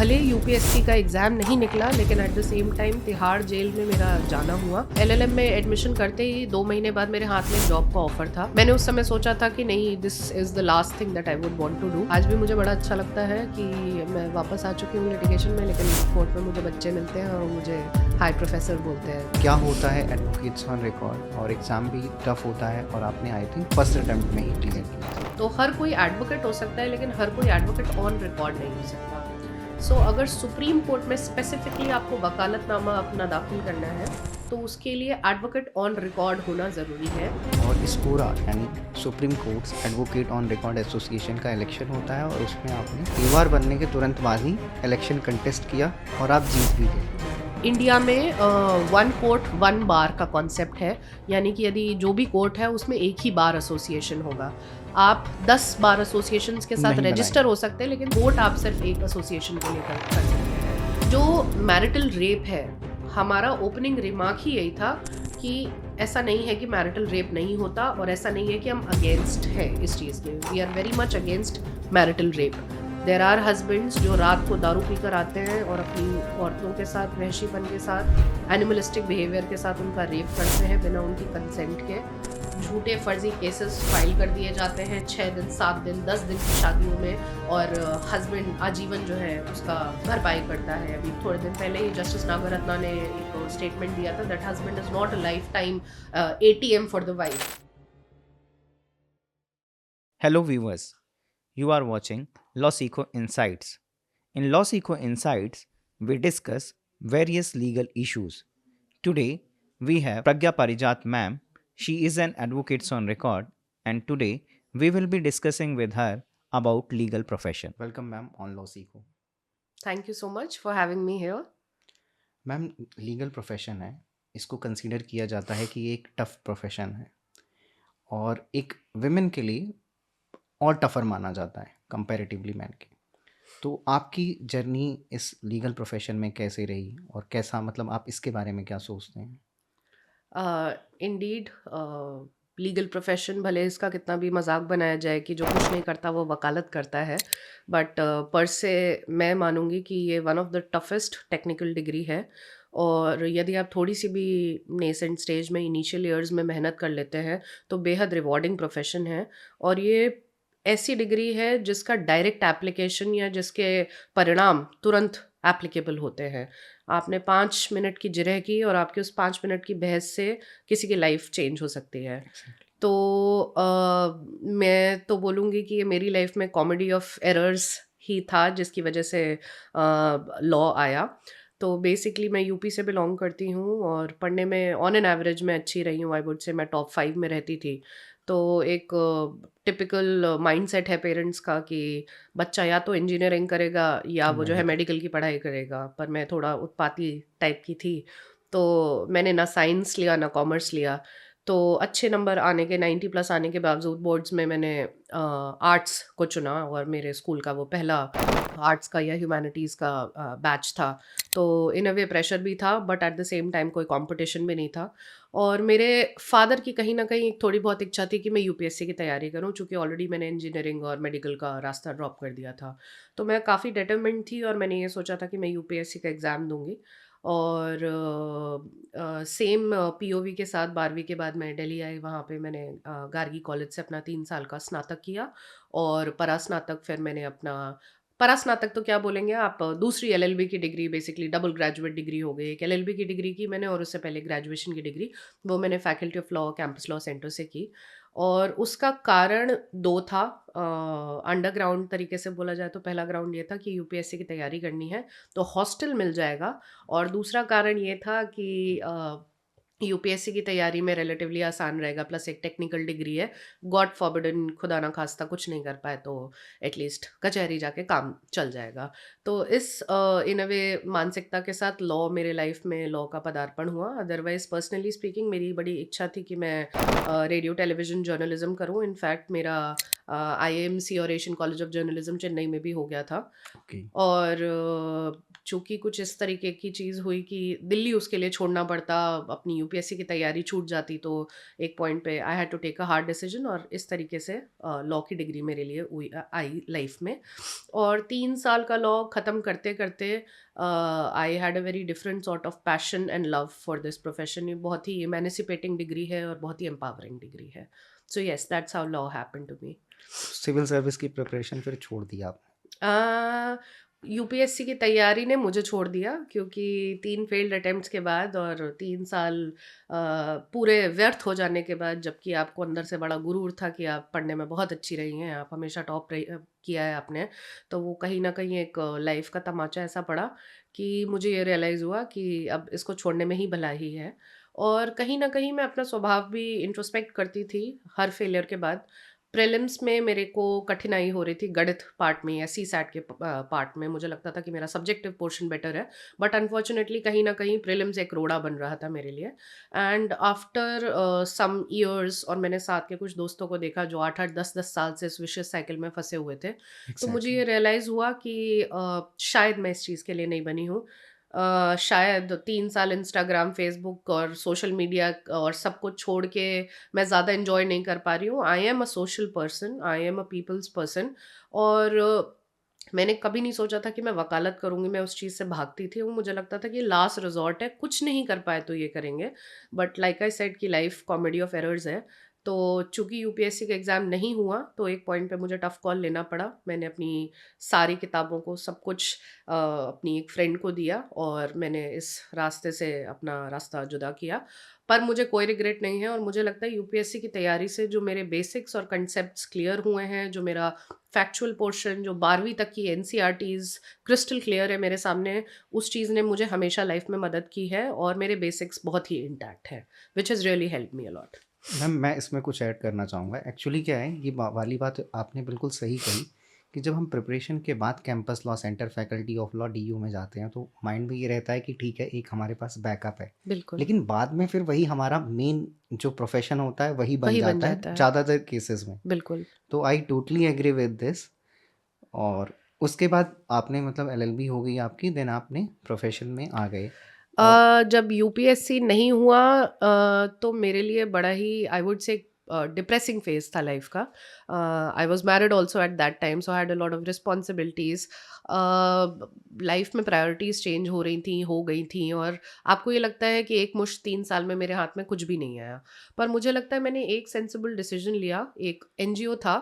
भले यूपीएससी का एग्ज़ाम नहीं निकला, लेकिन at the same time Tihar jail में मेरा जाना हुआ। एलएलएम में एडमिशन करते ही 2 महीने बाद मेरे हाथ में जॉब का ऑफर था। मैंने उस समय सोचा था कि नहीं, this is the last thing that I would want to do. आज भी मुझे बड़ा अच्छा लगता है कि मैं वापस आ चुकी हूँ लिटिगेशन में, लेकिन कोर्ट में मुझे बच्चे मिलते हैं और मुझे हाई प्रोफेसर बोलते हैं। क्या होता है एडवोकेट्स ऑन रिकॉर्ड, और एग्ज़ाम भी टफ होता है और आपने आई थिंक फर्स्ट अटेम्प्ट में ही क्लियर किया। तो हर कोई एडवोकेट हो सकता है, लेकिन हर कोई एडवोकेट ऑन रिकॉर्ड नहीं हो सकता। सो अगर सुप्रीम कोर्ट में स्पेसिफिकली आपको वकालतनामा अपना दाखिल करना है, तो उसके लिए एडवोकेट ऑन रिकॉर्ड होना ज़रूरी है। और स्कोरा यानी supreme courts advocate on record association का इलेक्शन होता है, और उसमें आपने दीवार बनने के तुरंत बाद ही इलेक्शन कंटेस्ट किया और आप जीत भी गए। इंडिया में 1 कोर्ट 1 बार का कॉन्सेप्ट है, यानी कि यदि जो भी कोर्ट है उसमें एक ही बार एसोसिएशन होगा। आप 10 बार एसोसिएशंस के साथ नहीं रजिस्टर हो सकते हैं, लेकिन वोट आप सिर्फ एक एसोसिएशन के लिए कर सकते हैं। जो मैरिटल रेप है, हमारा ओपनिंग रिमार्क ही यही था कि ऐसा नहीं है कि मैरिटल रेप नहीं होता, और ऐसा नहीं है कि हम अगेंस्ट हैं इस चीज़ के। We are very much against marital rape. There are husbands जो रात को दारू पीकर आते हैं और अपनी औरतों के साथ वहशीपन के साथ एनिमलिस्टिक बिहेवियर के साथ उनका रेप करते हैं बिना उनकी कंसेंट के। झूठे फर्जी केसेस फाइल कर दिए जाते हैं 6 दिन 7 दिन 10 दिन की शादियों में, और हस्बैंड आजीवन जो है उसका भरपाई करता है। अभी थोड़े दिन पहले ही जस्टिस नागरत्ना ने एक स्टेटमेंट दिया था that husband is not a life time ATM for the wife. Hello viewers, you are watching Law Seco Insights. In Law Seco Insights, we discuss various legal issues. Today, we have Pragya Parijat ma'am. She is an advocate on record, and today we will be discussing with her about legal profession. Welcome ma'am on LawSikho. Thank you so much for having me here. Ma'am, legal profession है, इसको consider किया जाता है कि ये एक tough profession है, और एक विमेन के लिए और टफर माना जाता है कंपैरेटिवली मैन के। तो आपकी जर्नी इस लीगल प्रोफेशन में कैसे रही, और कैसा, मतलब आप इसके बारे में क्या सोचते हैं? इंडीड लीगल प्रोफेशन, भले इसका कितना भी मजाक बनाया जाए कि जो कुछ नहीं करता वो वकालत करता है, बट पर से मैं मानूंगी कि ये one of the toughest technical degree है। और यदि आप थोड़ी सी भी नेसेंट स्टेज में इनिशियल ईयर्स में मेहनत कर लेते हैं तो बेहद रिवॉर्डिंग प्रोफेशन है। और ये ऐसी डिग्री है जिसका डायरेक्ट एप्लीकेशन या जिसके परिणाम तुरंत एप्लीकेबल होते हैं। आपने 5 मिनट की जिरह की और आपके उस 5 मिनट की बहस से किसी की लाइफ चेंज हो सकती है। तो मैं तो बोलूँगी कि ये मेरी लाइफ में कॉमेडी ऑफ एरर्स ही था जिसकी वजह से लॉ आया। तो बेसिकली मैं यूपी से बिलोंग करती हूँ और पढ़ने में ऑन एन एवरेज मैं अच्छी रही हूँ। आई वुड से मैं टॉप 5 में रहती थी। तो एक टिपिकल माइंडसेट है पेरेंट्स का कि बच्चा या तो इंजीनियरिंग करेगा या वो जो है मेडिकल की पढ़ाई करेगा, पर मैं थोड़ा उत्पाती टाइप की थी, तो मैंने ना साइंस लिया ना कॉमर्स लिया। तो अच्छे नंबर आने के 90 प्लस आने के बावजूद बोर्ड्स में मैंने आर्ट्स को चुना, और मेरे स्कूल का वो पहला आर्ट्स का या ह्यूमैनिटीज़ का बैच था। तो इन अ वे प्रेशर भी था, but at the same time कोई कंपटीशन भी नहीं था। और मेरे फादर की कहीं ना कहीं एक थोड़ी बहुत इच्छा थी कि मैं यूपीएससी की तैयारी करूं, चूँकि ऑलरेडी मैंने इंजीनियरिंग और मेडिकल का रास्ता ड्रॉप कर दिया था। तो मैं काफ़ी डिटरमिन्ड थी और मैंने ये सोचा था कि मैं यूपीएससी का एग्ज़ाम दूंगी। और सेम पीओवी के साथ 12वीं के बाद मैं दिल्ली आई। वहाँ पे मैंने गार्गी कॉलेज से अपना 3 साल का स्नातक किया, और परास्नातक फिर मैंने अपना, परास्नातक तो क्या बोलेंगे आप, दूसरी एलएलबी की degree, basically double graduate degree हो गई। एक एलएलबी की डिग्री की मैंने, और उससे पहले ग्रेजुएशन की डिग्री वो मैंने faculty of law campus law centre से की। और उसका कारण 2 था। अंडरग्राउंड तरीके से बोला जाए तो पहला ग्राउंड ये था कि यूपीएससी की तैयारी करनी है तो हॉस्टल मिल जाएगा, और दूसरा कारण ये था कि यूपीएससी की तैयारी में रिलेटिवली आसान रहेगा, प्लस एक टेक्निकल डिग्री है। गॉड फॉरबिडन, खुदा ना खास्ता कुछ नहीं कर पाए तो एटलीस्ट कचहरी जाके काम चल जाएगा। तो इस इन अ वे मानसिकता के साथ लॉ मेरे लाइफ में लॉ का पदार्पण हुआ। अदरवाइज पर्सनली स्पीकिंग मेरी बड़ी इच्छा थी कि मैं रेडियो टेलीविज़न जर्नलिज्म करूं। इनफैक्ट मेरा IAMC और Asian college of journalism Chennai में भी हो गया था। ओके। और चूँकि कुछ इस तरीके की चीज़ हुई कि दिल्ली उसके लिए छोड़ना पड़ता, अपनी यूपीएससी की तैयारी छूट जाती, तो एक पॉइंट पे I had to take a hard decision और इस तरीके से लॉ की डिग्री मेरे लिए आई लाइफ में। और 3 साल का लॉ ख़त्म करते-करते आई had a very different sort of passion and love for this profession. ये बहुत ही एमेंसिपेटिंग डिग्री है और बहुत ही एम्पावरिंग डिग्री है। So yes, that's how law happened to me. Civil service की प्रिपरेशन फिर छोड़ दी आप? यूपीएससी की तैयारी ने मुझे छोड़ दिया, क्योंकि 3 फेल्ड अटेम्प्ट्स के बाद और 3 साल पूरे व्यर्थ हो जाने के बाद, जबकि आपको अंदर से बड़ा गुरूर था कि आप पढ़ने में बहुत अच्छी रही हैं, आप हमेशा टॉप किया है आपने, तो वो कहीं ना कहीं एक लाइफ का तमाचा ऐसा पड़ा कि मुझे ये रियलाइज़ हुआ कि अब इसको छोड़ने में ही भलाई है। और कहीं ना कहीं मैं अपना स्वभाव भी इंट्रोस्पेक्ट करती थी हर फेलियर के बाद। प्रीलिम्स में मेरे को कठिनाई हो रही थी गणित पार्ट में या सी सैट के पार्ट में, मुझे लगता था कि मेरा सब्जेक्टिव पोर्शन बेटर है, बट अनफॉर्चुनेटली कहीं ना कहीं प्रीलिम्स एक रोड़ा बन रहा था मेरे लिए। एंड आफ्टर सम ईयर्स, और मैंने साथ के कुछ दोस्तों को देखा जो 8-8 10-10 साल से इस विशेष साइकिल में फंसे हुए थे, तो मुझे ये रियलाइज़ हुआ कि शायद मैं इस चीज़ के लिए नहीं बनी हूँ। शायद 3 साल इंस्टाग्राम, फेसबुक और सोशल मीडिया और सब कुछ छोड़ के मैं ज़्यादा एन्जॉय नहीं कर पा रही हूँ। I am a social person, I am a people's person. और मैंने कभी नहीं सोचा था कि मैं वकालत करूँगी, मैं उस चीज़ से भागती थी। वो मुझे लगता था कि लास्ट रिज़ॉर्ट है, कुछ नहीं कर पाए तो ये करेंगे। बट लाइक आई सेड कि लाइफ़ कॉमेडी ऑफ एरर्स है। तो चूँकि यूपीएससी का एग्ज़ाम नहीं हुआ, तो एक पॉइंट पे मुझे टफ़ कॉल लेना पड़ा। मैंने अपनी सारी किताबों को, सब कुछ अपनी एक फ्रेंड को दिया और मैंने इस रास्ते से अपना रास्ता जुदा किया। पर मुझे कोई रिग्रेट नहीं है, और मुझे लगता है यूपीएससी की तैयारी से जो मेरे बेसिक्स और कंसेप्ट्स क्लियर हुए हैं, जो मेरा फैक्चुअल पोर्शन, जो 12वीं तक की एनसीईआरटीज़ क्रिस्टल क्लियर है मेरे सामने, उस चीज़ ने मुझे हमेशा लाइफ में मदद की है और मेरे बेसिक्स बहुत ही इंटैक्ट है, which has really helped me a lot. Ma'am मैं इसमें कुछ ऐड करना चाहूँगा। एक्चुअली क्या है, ये वाली बात आपने बिल्कुल सही कही कि जब हम प्रिपरेशन के बाद campus law centre faculty of law DU में जाते हैं तो माइंड में ये रहता है कि ठीक है, एक हमारे पास बैकअप है, बिल्कुल, लेकिन बाद में फिर वही हमारा मेन जो प्रोफेशन होता है वही बन वही बन जाता है जाता है। ज़्यादातर केसेस में। बिल्कुल। तो I totally agree with this. और उसके बाद आपने मतलब एलएलबी हो गई आपकी, देन आपने प्रोफेशन में आ गए। और जब यूपीएससी नहीं हुआ, तो मेरे लिए बड़ा ही, I would say, depressing phase था लाइफ का। I was married also at that time, so I had a lot of responsibilities. Life में प्रायोरिटीज़ चेंज हो रही थी, हो गई थी, और आपको ये लगता है कि एक मुश्त 3 साल में मेरे हाथ में कुछ भी नहीं आया। पर मुझे लगता है मैंने एक सेंसिबल डिसीजन लिया। एक एनजीओ था,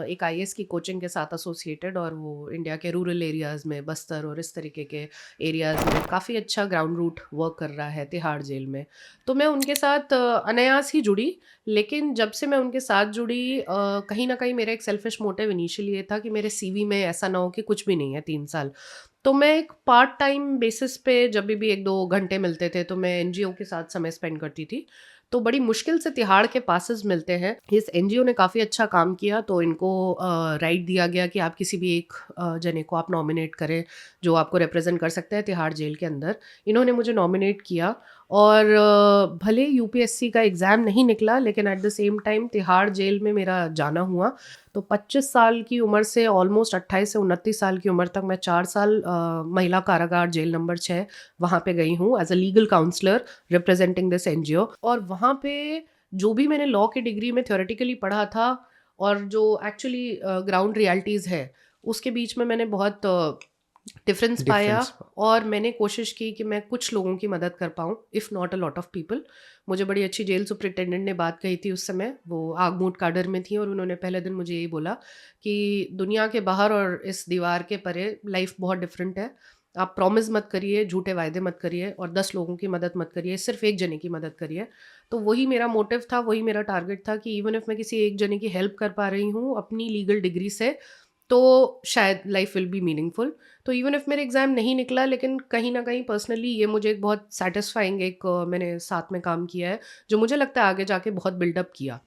एक आईएएस की कोचिंग के साथ एसोसिएटेड, और वो इंडिया के रूरल एरियाज़ में, बस्तर और इस तरीके के एरियाज़ में काफ़ी अच्छा ग्राउंड रूट वर्क कर रहा है तिहाड़ जेल में। तो मैं उनके साथ अनायास ही जुड़ी, लेकिन जब से मैं उनके साथ जुड़ी, कहीं न कहीं मेरा एक सेल्फिश मोटिव इनिशियली ये था कि मेरे सीवी में ऐसा ना हो कि कुछ भी नहीं है 3 साल। तो मैं एक पार्ट टाइम बेसिस पे जब भी 1-2 घंटे मिलते थे, तो मैं एनजीओ के साथ समय स्पेंड करती थी। तो बड़ी मुश्किल से तिहाड़ के पासेस मिलते हैं। इस एनजीओ ने काफ़ी अच्छा काम किया, तो इनको राइट दिया गया कि आप किसी भी एक जने को आप नॉमिनेट करें, जो आपको रिप्रेज़ेंट कर सकता है तिहाड़ जेल के अंदर। इन्होंने मुझे नॉमिनेट किया, और भले यूपीएससी का एग्ज़ाम नहीं निकला, लेकिन at the same time Tihar jail में मेरा जाना हुआ। तो 25 साल की उम्र से ऑलमोस्ट 28 से 29 साल की उम्र तक मैं 4 साल महिला कारागार जेल नंबर 6 वहाँ पे गई हूँ as a legal counsellor representing this NGO. और वहाँ पे जो भी मैंने लॉ की डिग्री में थ्योरेटिकली पढ़ा था और जो एक्चुअली ग्राउंड रियलिटीज़ है, उसके बीच में मैंने बहुत डिफरेंस पाया। डिफरेंस। और मैंने कोशिश की कि मैं कुछ लोगों की मदद कर पाऊँ, if not a lot of people. मुझे बड़ी अच्छी जेल सुपरिटेंडेंट ने बात कही थी उस समय, वो आगमूट काडर में थी, और उन्होंने पहले दिन मुझे यही बोला कि दुनिया के बाहर और इस दीवार के परे लाइफ बहुत डिफरेंट है। आप प्रॉमिस मत करिए, झूठे वायदे मत करिए, और 10 लोगों की मदद मत करिए, सिर्फ एक जने की मदद करिए। तो वही मेरा मोटिव था, वही मेरा टारगेट था कि इवन इफ मैं किसी एक जने की हेल्प कर पा रही हूँ अपनी लीगल डिग्री से, तो शायद लाइफ विल बी मीनिंगफुल। तो इवन इफ मेरा एग्ज़ाम नहीं निकला, लेकिन कहीं ना कहीं पर्सनली ये मुझे एक बहुत सेटिस्फाइंग एक मैंने साथ में काम किया है, जो मुझे लगता है आगे जाके बहुत बिल्डअप किया।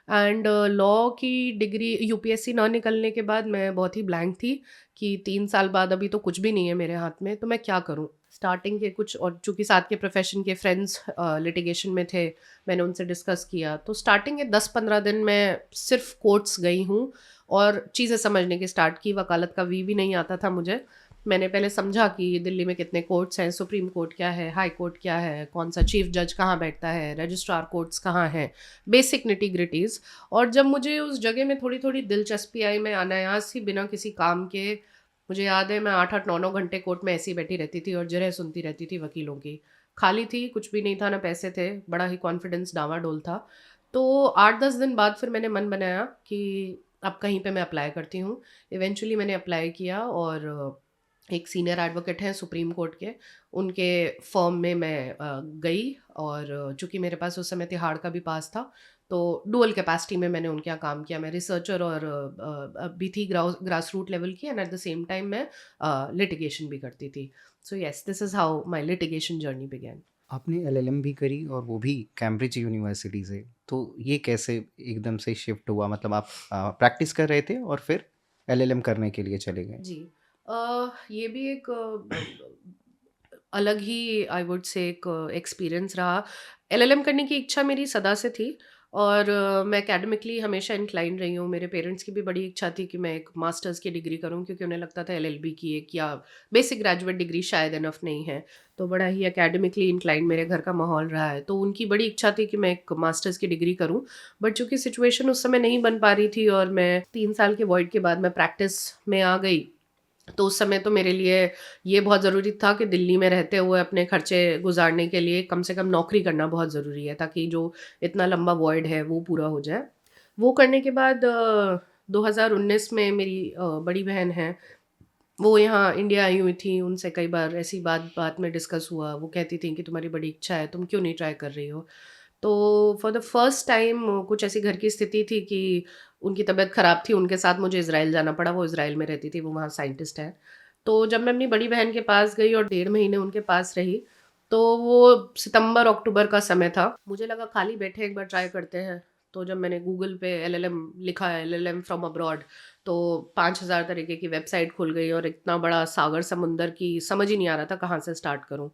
एंड लॉ की डिग्री यूपीएससी ना निकलने के बाद मैं बहुत ही ब्लैंक थी कि 3 साल बाद अभी तो कुछ भी नहीं है मेरे हाथ में, तो मैं क्या करूं। स्टार्टिंग के कुछ, और चूंकि साथ के प्रोफेशन के फ्रेंड्स लिटिगेशन में थे, मैंने उनसे डिस्कस किया। तो स्टार्टिंग के 10-15 दिन मैं सिर्फ कोर्ट्स गई हूँ और चीज़ें समझने की स्टार्ट की। वकालत का वी भी नहीं आता था मुझे, मैंने पहले समझा कि दिल्ली में कितने कोर्ट्स हैं, सुप्रीम कोर्ट क्या है, हाई कोर्ट क्या है, कौन सा चीफ जज कहाँ बैठता है, रजिस्ट्रार कोर्ट्स कहाँ हैं, बेसिक निटी ग्रिटीज़। और जब मुझे उस जगह में थोड़ी थोड़ी दिलचस्पी आई, मैं अनायास ही बिना किसी काम के, मुझे याद है मैं 8-8 9 9 घंटे कोर्ट में ऐसी बैठी रहती थी और जरह सुनती रहती थी वकीलों की। खाली थी, कुछ भी नहीं था, ना पैसे थे, बड़ा ही कॉन्फिडेंस डामाडोल था। तो 8-10 दिन बाद फिर मैंने मन बनाया कि अब कहीं पे मैं अप्लाई करती हूँ। इवेंचुअली मैंने अप्लाई किया और एक सीनियर एडवोकेट हैं सुप्रीम कोर्ट के, उनके फर्म में मैं गई। और चूँकि मेरे पास उस समय तिहाड़ का भी पास था, तो डुअल कैपेसिटी में मैंने उनके यहाँ काम किया। मैं रिसर्चर और भी थी, ग्रास रूट लेवल की, and at the same time मैं लिटिगेशन भी करती थी। So yes, this is how my litigation journey began. आपने एलएलएम भी करी और वो भी कैम्ब्रिज यूनिवर्सिटी से, तो ये कैसे एकदम से शिफ्ट हुआ? मतलब आप प्रैक्टिस कर रहे थे और फिर एलएलएम करने के लिए चले गए? जी। ये भी एक अलग ही, आई वुड से, एक एक्सपीरियंस रहा। एलएलएम करने की इच्छा मेरी सदा से थी और मैं एकेडमिकली हमेशा इंक्लाइन रही हूँ। मेरे पेरेंट्स की भी बड़ी इच्छा थी कि मैं एक मास्टर्स की डिग्री करूँ, क्योंकि उन्हें लगता था एलएलबी की एक या बेसिक ग्रेजुएट डिग्री शायद इनफ नहीं है। तो बड़ा ही एकेडमिकली इंक्लाइन मेरे घर का माहौल रहा है, तो उनकी बड़ी इच्छा थी कि मैं एक मास्टर्स की डिग्री करूँ। बट चूंकि सिचुएशन उस समय नहीं बन पा रही थी और मैं 3 साल के वॉइड के बाद मैं प्रैक्टिस में आ गई, तो उस समय तो मेरे लिए ये बहुत ज़रूरी था कि दिल्ली में रहते हुए अपने खर्चे गुजारने के लिए कम से कम नौकरी करना बहुत ज़रूरी है, ताकि जो इतना लंबा वॉइड है वो पूरा हो जाए। वो करने के बाद 2019 में मेरी बड़ी बहन है, वो यहाँ इंडिया आई हुई थी। उनसे कई बार ऐसी बात बात में डिस्कस हुआ। वो कहती थी कि तुम्हारी बड़ी इच्छा है, तुम क्यों नहीं ट्राई कर रही हो। तो फॉर द फर्स्ट टाइम कुछ ऐसी घर की स्थिति थी कि उनकी तबीयत ख़राब थी, उनके साथ मुझे इज़राइल जाना पड़ा। वो इज़राइल में रहती थी, वो वहाँ साइंटिस्ट है। तो जब मैं अपनी बड़ी बहन के पास गई और 1.5 महीने उनके पास रही, तो वो सितंबर अक्टूबर का समय था। मुझे लगा खाली बैठे एक बार ट्राई करते हैं। तो जब मैंने गूगल पे एलएलएम लिखा है, एलएलएम फ्रॉम अब्रॉड, तो 5000 तरीके की वेबसाइट खुल गई और इतना बड़ा सागर समुंदर की समझ ही नहीं आ रहा था कहाँ से स्टार्ट करूँ।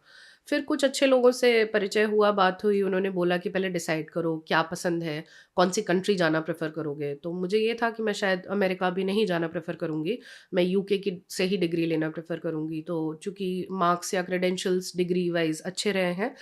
फिर कुछ अच्छे लोगों से परिचय हुआ, बात हुई। उन्होंने बोला कि पहले डिसाइड करो क्या पसंद है, कौन सी कंट्री जाना प्रेफ़र करोगे। तो मुझे ये था कि मैं शायद अमेरिका भी नहीं जाना प्रेफ़र करूँगी, मैं यूके की से ही डिग्री लेना प्रेफ़र करूँगी। तो चूँकि मार्क्स या क्रेडेंशियल्स डिग्री वाइज़ अच्छे रहे हैं,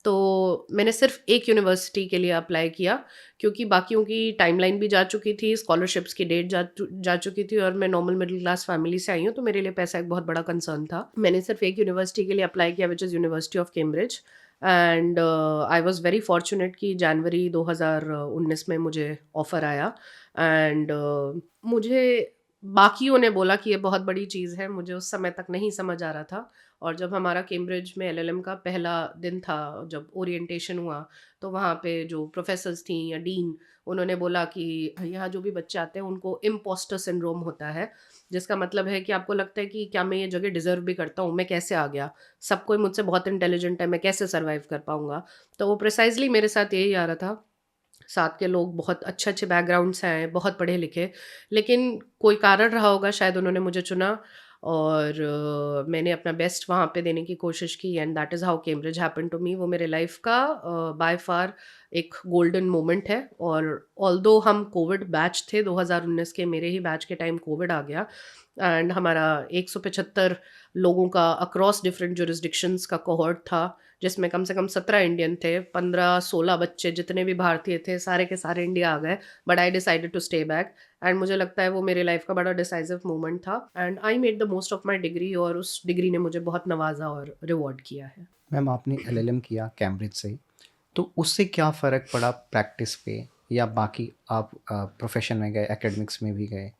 तो मैंने सिर्फ़ एक यूनिवर्सिटी के लिए अप्लाई किया, क्योंकि बाकियों की टाइमलाइन भी जा चुकी थी, स्कॉलरशिप्स की डेट जा चुकी थी, और मैं नॉर्मल मिडिल क्लास फैमिली से आई हूँ, तो मेरे लिए पैसा एक बहुत बड़ा कंसर्न था। मैंने सिर्फ़ एक यूनिवर्सिटी के लिए अप्लाई किया, which is university of Cambridge. And I was very fortunate कि जनवरी 2019 में मुझे ऑफ़र आया। एंड मुझे बाकियों ने बोला कि ये बहुत बड़ी चीज़ है, मुझे उस समय तक नहीं समझ आ रहा था। और जब हमारा कैम्ब्रिज में एलएलएम का पहला दिन था, जब ओरिएंटेशन हुआ, तो वहाँ पे जो प्रोफेसर्स थीं या डीन, उन्होंने बोला कि यहाँ जो भी बच्चे आते हैं उनको इम्पोस्टर सिंड्रोम होता है, जिसका मतलब है कि आपको लगता है कि क्या मैं ये जगह डिज़र्व भी करता हूँ, मैं कैसे आ गया, सब कोई मुझसे बहुत इंटेलिजेंट है, मैं कैसे सर्वाइव कर पाऊँगा। तो वो प्रिसाइजली मेरे साथ यही आ रहा था। साथ के लोग बहुत अच्छे-अच्छे बैकग्राउंड से आए, बहुत पढ़े लिखे, लेकिन कोई कारण रहा होगा, शायद उन्होंने मुझे चुना। और मैंने अपना बेस्ट वहाँ पे देने की कोशिश की, and that is how Cambridge happened to me. वो मेरे लाइफ़ का बाय फार एक गोल्डन मोमेंट है। और ऑल्दो हम कोविड बैच थे 2019 के, मेरे ही बैच के टाइम कोविड आ गया, एंड हमारा 175 लोगों का अक्रॉस डिफरेंट जुरिस्डिक्शंस का कोहॉर्ट था, जिसमें कम से कम 17 इंडियन थे, 15-16 बच्चे जितने भी भारतीय थे, सारे के सारे इंडिया आ गए। But I decided to stay back, and मुझे लगता है वो मेरे लाइफ का बड़ा डिसाइसिव मोमेंट था, and I made the most of my degree, और उस डिग्री ने मुझे बहुत नवाजा और रिवॉर्ड किया है। मैम, आपने एलएलएम किया कैम्ब्रिज से, तो उससे क्या फ़र्क पड़ा प्रैक्टिस पे, या बाकी आप प्रोफेशन में गए, एकेडमिक्स में भी गए,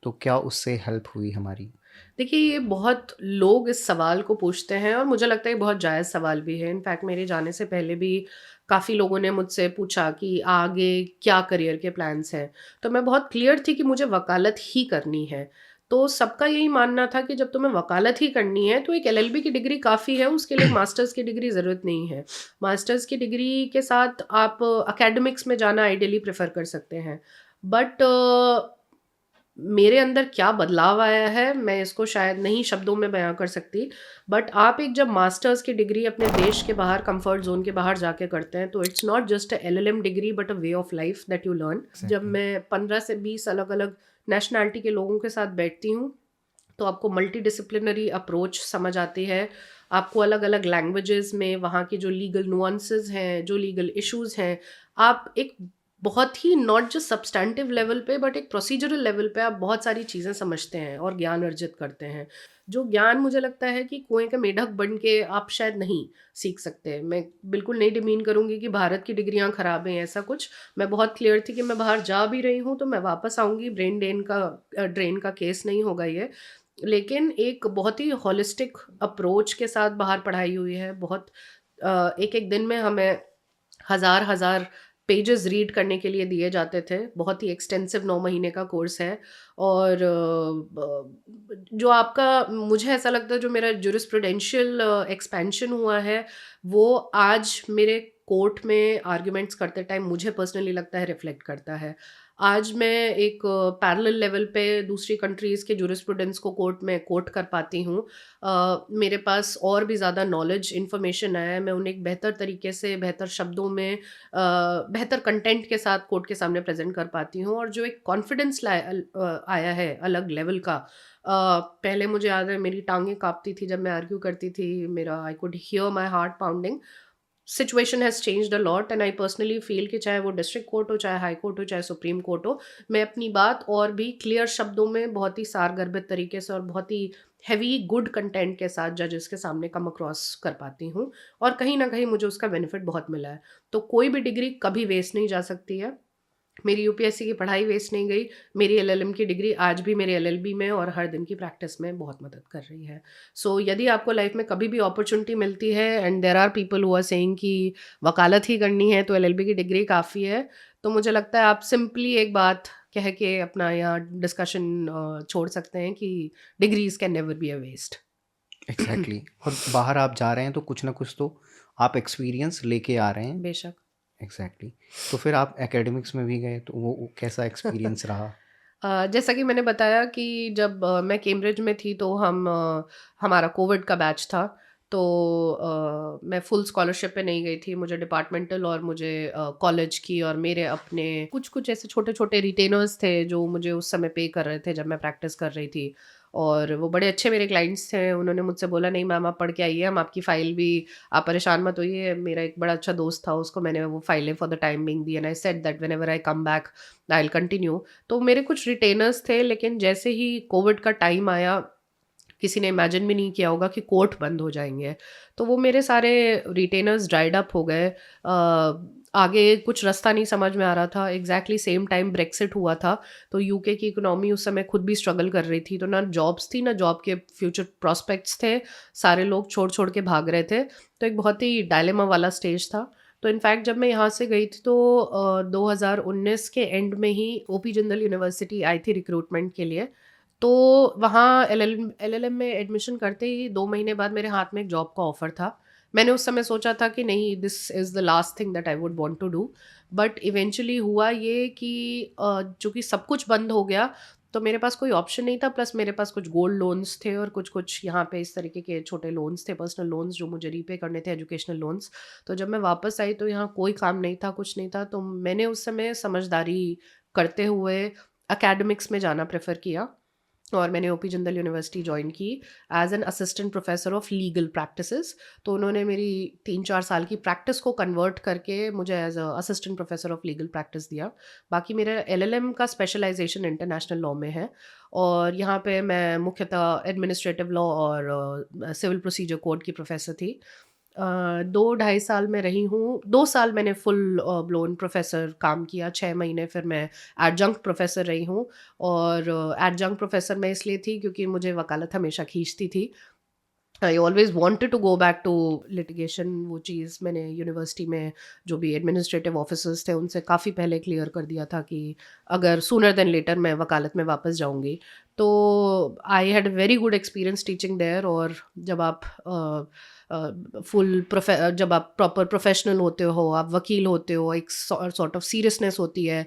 तो क्या उससे हेल्प हुई हमारी? देखिए, ये बहुत लोग इस सवाल को पूछते हैं और मुझे लगता है ये बहुत जायज़ सवाल भी है। इनफैक्ट मेरे जाने से पहले भी काफ़ी लोगों ने मुझसे पूछा कि आगे क्या करियर के प्लान्स हैं। तो मैं बहुत क्लियर थी कि मुझे वकालत ही करनी है। तो सबका यही मानना था कि जब तुम्हें वकालत ही करनी है तो एक एलएलबी की डिग्री काफ़ी है, उसके लिए मास्टर्स की डिग्री ज़रूरत नहीं है। मास्टर्स की डिग्री के साथ आप एकेडमिक्स में जाना आइडियली प्रेफ़र कर सकते हैं। बट मेरे अंदर क्या बदलाव आया है, मैं इसको शायद नहीं शब्दों में बयाँ कर सकती। बट आप एक जब मास्टर्स की डिग्री अपने देश के बाहर, कंफर्ट ज़ोन के बाहर जाके करते हैं, तो it's not just a LLM degree but a way of life that you learn. जब मैं 15 से 20 अलग-अलग नेशनैलिटी के लोगों के साथ बैठती हूँ, तो आपको मल्टी अप्रोच समझ आती है, आपको अलग अलग लैंग्वेजेस में वहाँ की जो लीगल नुआंसेस हैं, जो लीगल इश्यूज हैं, आप एक बहुत ही नॉट जस्ट सब्सटैंटिव लेवल पे बट एक प्रोसीजरल लेवल पे आप बहुत सारी चीज़ें समझते हैं और ज्ञान अर्जित करते हैं, जो ज्ञान मुझे लगता है कि कुएं का मेढक बन के आप शायद नहीं सीख सकते। मैं बिल्कुल नहीं डिमीन करूंगी कि भारत की डिग्रियां खराब हैं, ऐसा कुछ। मैं बहुत क्लियर थी कि मैं बाहर जा भी रही हूँ तो मैं वापस आऊँगी, ब्रेन ड्रेन का केस नहीं होगा ये। लेकिन एक बहुत ही होलिस्टिक अप्रोच के साथ बाहर पढ़ाई हुई है। बहुत एक एक दिन में हमें हज़ार हज़ार पेजेस रीड करने के लिए दिए जाते थे। बहुत ही एक्सटेंसिव 9 महीने का कोर्स है। और जो आपका, मुझे ऐसा लगता है जो मेरा ज्यूरिस्प्रूडेंशियल एक्सपेंशन हुआ है, वो आज मेरे कोर्ट में आर्ग्यूमेंट्स करते टाइम मुझे पर्सनली लगता है रिफ्लेक्ट करता है। आज मैं एक पैरेलल लेवल पे दूसरी कंट्रीज़ के ज्यूरिस्प्रूडेंस को कोर्ट में कोट कर पाती हूँ। मेरे पास और भी ज़्यादा नॉलेज इन्फॉर्मेशन है, मैं उन्हें एक बेहतर तरीके से, बेहतर शब्दों में, बेहतर कंटेंट के साथ कोर्ट के सामने प्रेजेंट कर पाती हूँ। और जो एक कॉन्फिडेंस आया है अलग लेवल का। पहले मुझे याद है मेरी टांगें काँपती थी जब मैं आर्ग्यू करती थी, मेरा I could hear my heart pounding. Situation has changed a lot and I personally feel कि चाहे वो डिस्ट्रिक्ट कोर्ट हो, चाहे हाई कोर्ट हो, चाहे सुप्रीम कोर्ट हो, मैं अपनी बात और भी क्लियर शब्दों में, बहुत ही सारगर्भित तरीके से और बहुत ही हैवी गुड कंटेंट के साथ जजेस के सामने कम अक्रॉस कर पाती हूँ। और कहीं ना कहीं मुझे उसका बेनिफिट बहुत मिला है। तो कोई भी डिग्री कभी वेस्ट नहीं जा सकती है। मेरी यूपीएससी की पढ़ाई वेस्ट नहीं गई। मेरी एलएलएम की डिग्री आज भी मेरे एलएलबी में और हर दिन की प्रैक्टिस में बहुत मदद कर रही है। सो यदि आपको लाइफ में कभी भी अपॉर्चुनिटी मिलती है and there are people who are saying कि वकालत ही करनी है तो एलएलबी की डिग्री काफ़ी है, तो मुझे लगता है आप सिंपली एक बात कह के अपना यहाँ डिस्कशन छोड़ सकते हैं कि degrees can never be a waste. Exactly और बाहर आप जा रहे हैं तो कुछ ना कुछ तो आप एक्सपीरियंस लेके आ रहे हैं। बेशक। एग्जैक्टली तो फिर आप एकेडमिक्स में भी गए तो वो कैसा एक्सपीरियंस रहा? जैसा कि मैंने बताया कि जब मैं कैम्ब्रिज में थी तो हमारा कोविड का बैच था। तो मैं फुल स्कॉलरशिप पे नहीं गई थी। मुझे डिपार्टमेंटल और मुझे कॉलेज की और मेरे अपने कुछ कुछ ऐसे छोटे छोटे रिटेनर्स थे जो मुझे उस समय पे कर रहे थे जब मैं प्रैक्टिस कर रही थी। और वो बड़े अच्छे मेरे क्लाइंट्स थे। उन्होंने मुझसे बोला, नहीं मैम आप पढ़ के आइए, हम आपकी फ़ाइल भी, आप परेशान मत होइए। मेरा एक बड़ा अच्छा दोस्त था, उसको मैंने वो फाइलें for the time being the and I said that whenever I come back I will continue. तो मेरे कुछ रिटेनर्स थे, लेकिन जैसे ही कोविड का टाइम आया, किसी ने इमेजिन भी नहीं किया होगा कि कोर्ट बंद हो जाएंगे। तो वो मेरे सारे रिटेनर्स ड्राइड अप हो गए। आगे कुछ रास्ता नहीं समझ में आ रहा था। एग्जैक्टली सेम टाइम ब्रेक्सिट हुआ था, तो यूके की इकोनॉमी उस समय खुद भी स्ट्रगल कर रही थी। तो ना जॉब्स थी, ना जॉब के फ्यूचर प्रॉस्पेक्ट्स थे। सारे लोग छोड़ छोड़ के भाग रहे थे। तो एक बहुत ही डायलेमा वाला स्टेज था। तो इनफैक्ट जब मैं यहाँ से गई थी तो 2019 के एंड में ही ओपी जिंदल यूनिवर्सिटी आई थी रिक्रूटमेंट के लिए। तो वहाँ एलएलएम में एडमिशन करते ही 2 महीने बाद मेरे हाथ में एक जॉब का ऑफ़र था। मैंने उस समय सोचा था कि नहीं, this is the last thing that I would want to do. But eventually हुआ ये कि चूँकि सब कुछ बंद हो गया, तो मेरे पास कोई ऑप्शन नहीं था। प्लस मेरे पास कुछ गोल्ड लोन्स थे और कुछ यहाँ पे इस तरीके के छोटे लोन्स थे, पर्सनल लोन्स जो मुझे रीपे करने थे, एजुकेशनल लोन्स। तो जब मैं वापस आई तो यहाँ कोई काम नहीं था, कुछ नहीं था। तो मैंने उस समय समझदारी करते हुए एकेडमिक्स में जाना प्रेफ़र किया और मैंने ओपी जिंदल यूनिवर्सिटी ज्वाइन की as an assistant professor of legal practices. तो उन्होंने मेरी 3-4 साल की प्रैक्टिस को कन्वर्ट करके मुझे as a assistant professor of legal practice दिया। बाकी मेरा एलएलएम का स्पेशलाइजेशन इंटरनेशनल लॉ में है और यहाँ पे मैं मुख्यतः एडमिनिस्ट्रेटिव लॉ और सिविल प्रोसीजर कोड की प्रोफेसर थी। 2 ढाई साल में रही हूँ। 2 साल मैंने फुल ब्लोन प्रोफेसर काम किया, 6 महीने फिर मैं एडजंक्ट प्रोफेसर रही हूँ। और एडजंक्ट प्रोफेसर मैं इसलिए थी क्योंकि मुझे वकालत हमेशा खींचती थी। I always wanted to go back to litigation. वो चीज़ मैंने यूनिवर्सिटी में जो भी एडमिनिस्ट्रेटिव ऑफिसर्स थे उनसे काफ़ी पहले क्लियर कर दिया था कि अगर सूनर देन लेटर मैं वकालत में वापस जाऊंगी। तो I had very good experience teaching there. और जब आप जब आप प्रॉपर प्रोफेशनल होते हो, आप वकील होते हो, एक सॉर्ट ऑफ सीरियसनेस होती है।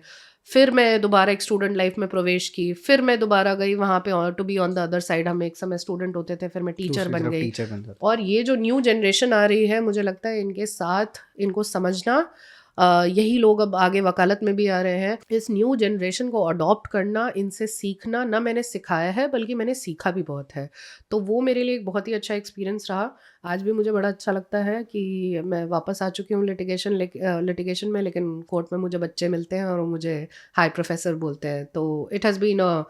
फिर मैं दोबारा एक स्टूडेंट लाइफ में प्रवेश की, फिर मैं दोबारा गई वहाँ पे to be on the other side. हम एक समय स्टूडेंट होते थे, फिर मैं टीचर दूसरी बन तरफ गई। टीचर बन जाता। और ये जो न्यू जनरेशन आ रही है, मुझे लगता है इनके साथ इनको समझना यही लोग अब आगे वकालत में भी आ रहे हैं। इस न्यू जनरेशन को अडॉप्ट करना, इनसे सीखना, ना मैंने सिखाया है बल्कि मैंने सीखा भी बहुत है। तो वो मेरे लिए एक बहुत ही अच्छा एक्सपीरियंस रहा। आज भी मुझे बड़ा अच्छा लगता है कि मैं वापस आ चुकी हूँ लिटिगेशन में, लेकिन कोर्ट में मुझे बच्चे मिलते हैं और वो मुझे हाई प्रोफेसर बोलते हैं। तो it has been a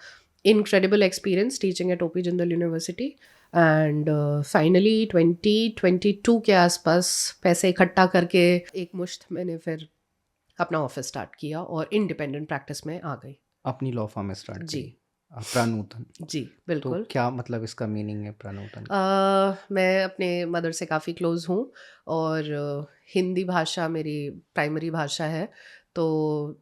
incredible experience teaching at OP Jindal university. And finally 2022 के आसपास पैसे इकट्ठा करके एक मुश्त मैंने फिर अपना ऑफिस स्टार्ट किया और इंडिपेंडेंट प्रैक्टिस में आ गई। अपनी लॉ फर्म स्टार्ट जी करी। प्रानूतन। जी तो बिल्कुल। क्या मतलब इसका मीनिंग है प्रानूतन? मैं अपने मदर से काफ़ी क्लोज़ हूँ और हिंदी भाषा मेरी प्राइमरी भाषा है। तो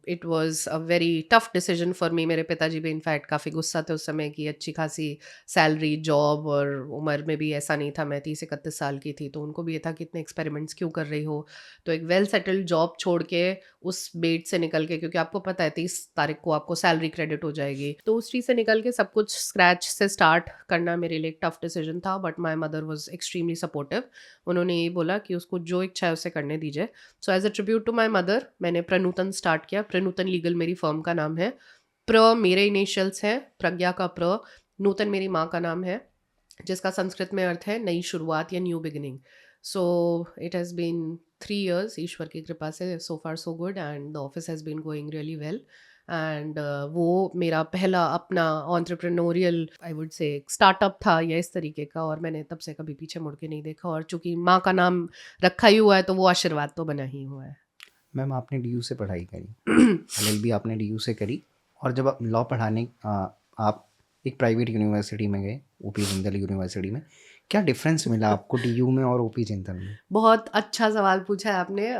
it was a very tough decision for me. मेरे पिताजी भी इनफैक्ट काफ़ी गुस्सा थे उस समय कि अच्छी खासी सैलरी जॉब, और उम्र में भी ऐसा नहीं था, मैं 30-31 साल की थी, तो उनको भी ये था कि इतने एक्सपेरिमेंट्स क्यों कर रही हो। तो एक वेल सेटल्ड जॉब छोड़ के उस बेट से निकल के, क्योंकि आपको पता है 30 तारीख को आपको सैलरी क्रेडिट हो जाएगी, तो उस चीज़ से निकल के सब कुछ स्क्रैच से स्टार्ट करना मेरे लिए एक टफ डिसीजन था। But my mother was extremely supportive. उन्होंने ये बोला कि उसको जो इच्छा है उसे करने दीजिए। So as a tribute to my mother मैंने प्रनूतन स्टार्ट किया। प्रनूतन लीगल मेरी फर्म का नाम है। प्र मेरे इनिशियल्स हैं, प्रज्ञा का प्र, नूतन मेरी माँ का नाम है, जिसका संस्कृत में अर्थ है नई शुरुआत या new beginning. So it has been 3 years, ईश्वर की कृपा से so far so good, and the office has been going really well. And वो मेरा पहला अपना entrepreneurial I would say startup था या इस तरीके का, और मैंने तब से कभी पीछे मुड़ के नहीं देखा। और चूंकि माँ का नाम रखा ही हुआ है तो वो आशीर्वाद तो बना ही हुआ है। मैम आपने डीयू से पढ़ाई करी, एलएलबी आपने डीयू से करी, और जब आप लॉ पढ़ाने आप एक प्राइवेट यूनिवर्सिटी में गए, ओपी जिंदल यूनिवर्सिटी में, क्या डिफरेंस मिला आपको डीयू में और ओपी जिंदल में? बहुत अच्छा सवाल पूछा है आपने।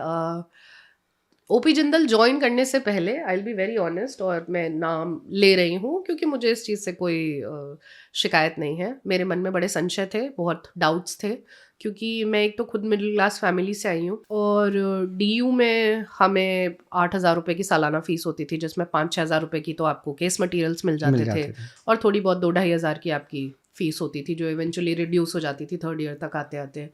ओपी जिंदल ज्वाइन करने से पहले, I will be very honest, और मैं नाम ले रही हूँ क्योंकि मुझे इस चीज़ से कोई शिकायत नहीं है, मेरे मन में बड़े संशय थे, बहुत डाउट्स थे, क्योंकि मैं एक तो खुद मिडिल क्लास फैमिली से आई हूँ, और डीयू में हमें 8,000 रुपये की सालाना फ़ीस होती थी, जिसमें 5-6 हज़ार रुपये की तो आपको केस मटेरियल्स मिल जाते थे, और थोड़ी बहुत 2-2.5 हज़ार की आपकी फ़ीस होती थी, जो इवेंचुअली रिड्यूस हो जाती थी 3rd ईयर तक आते आते।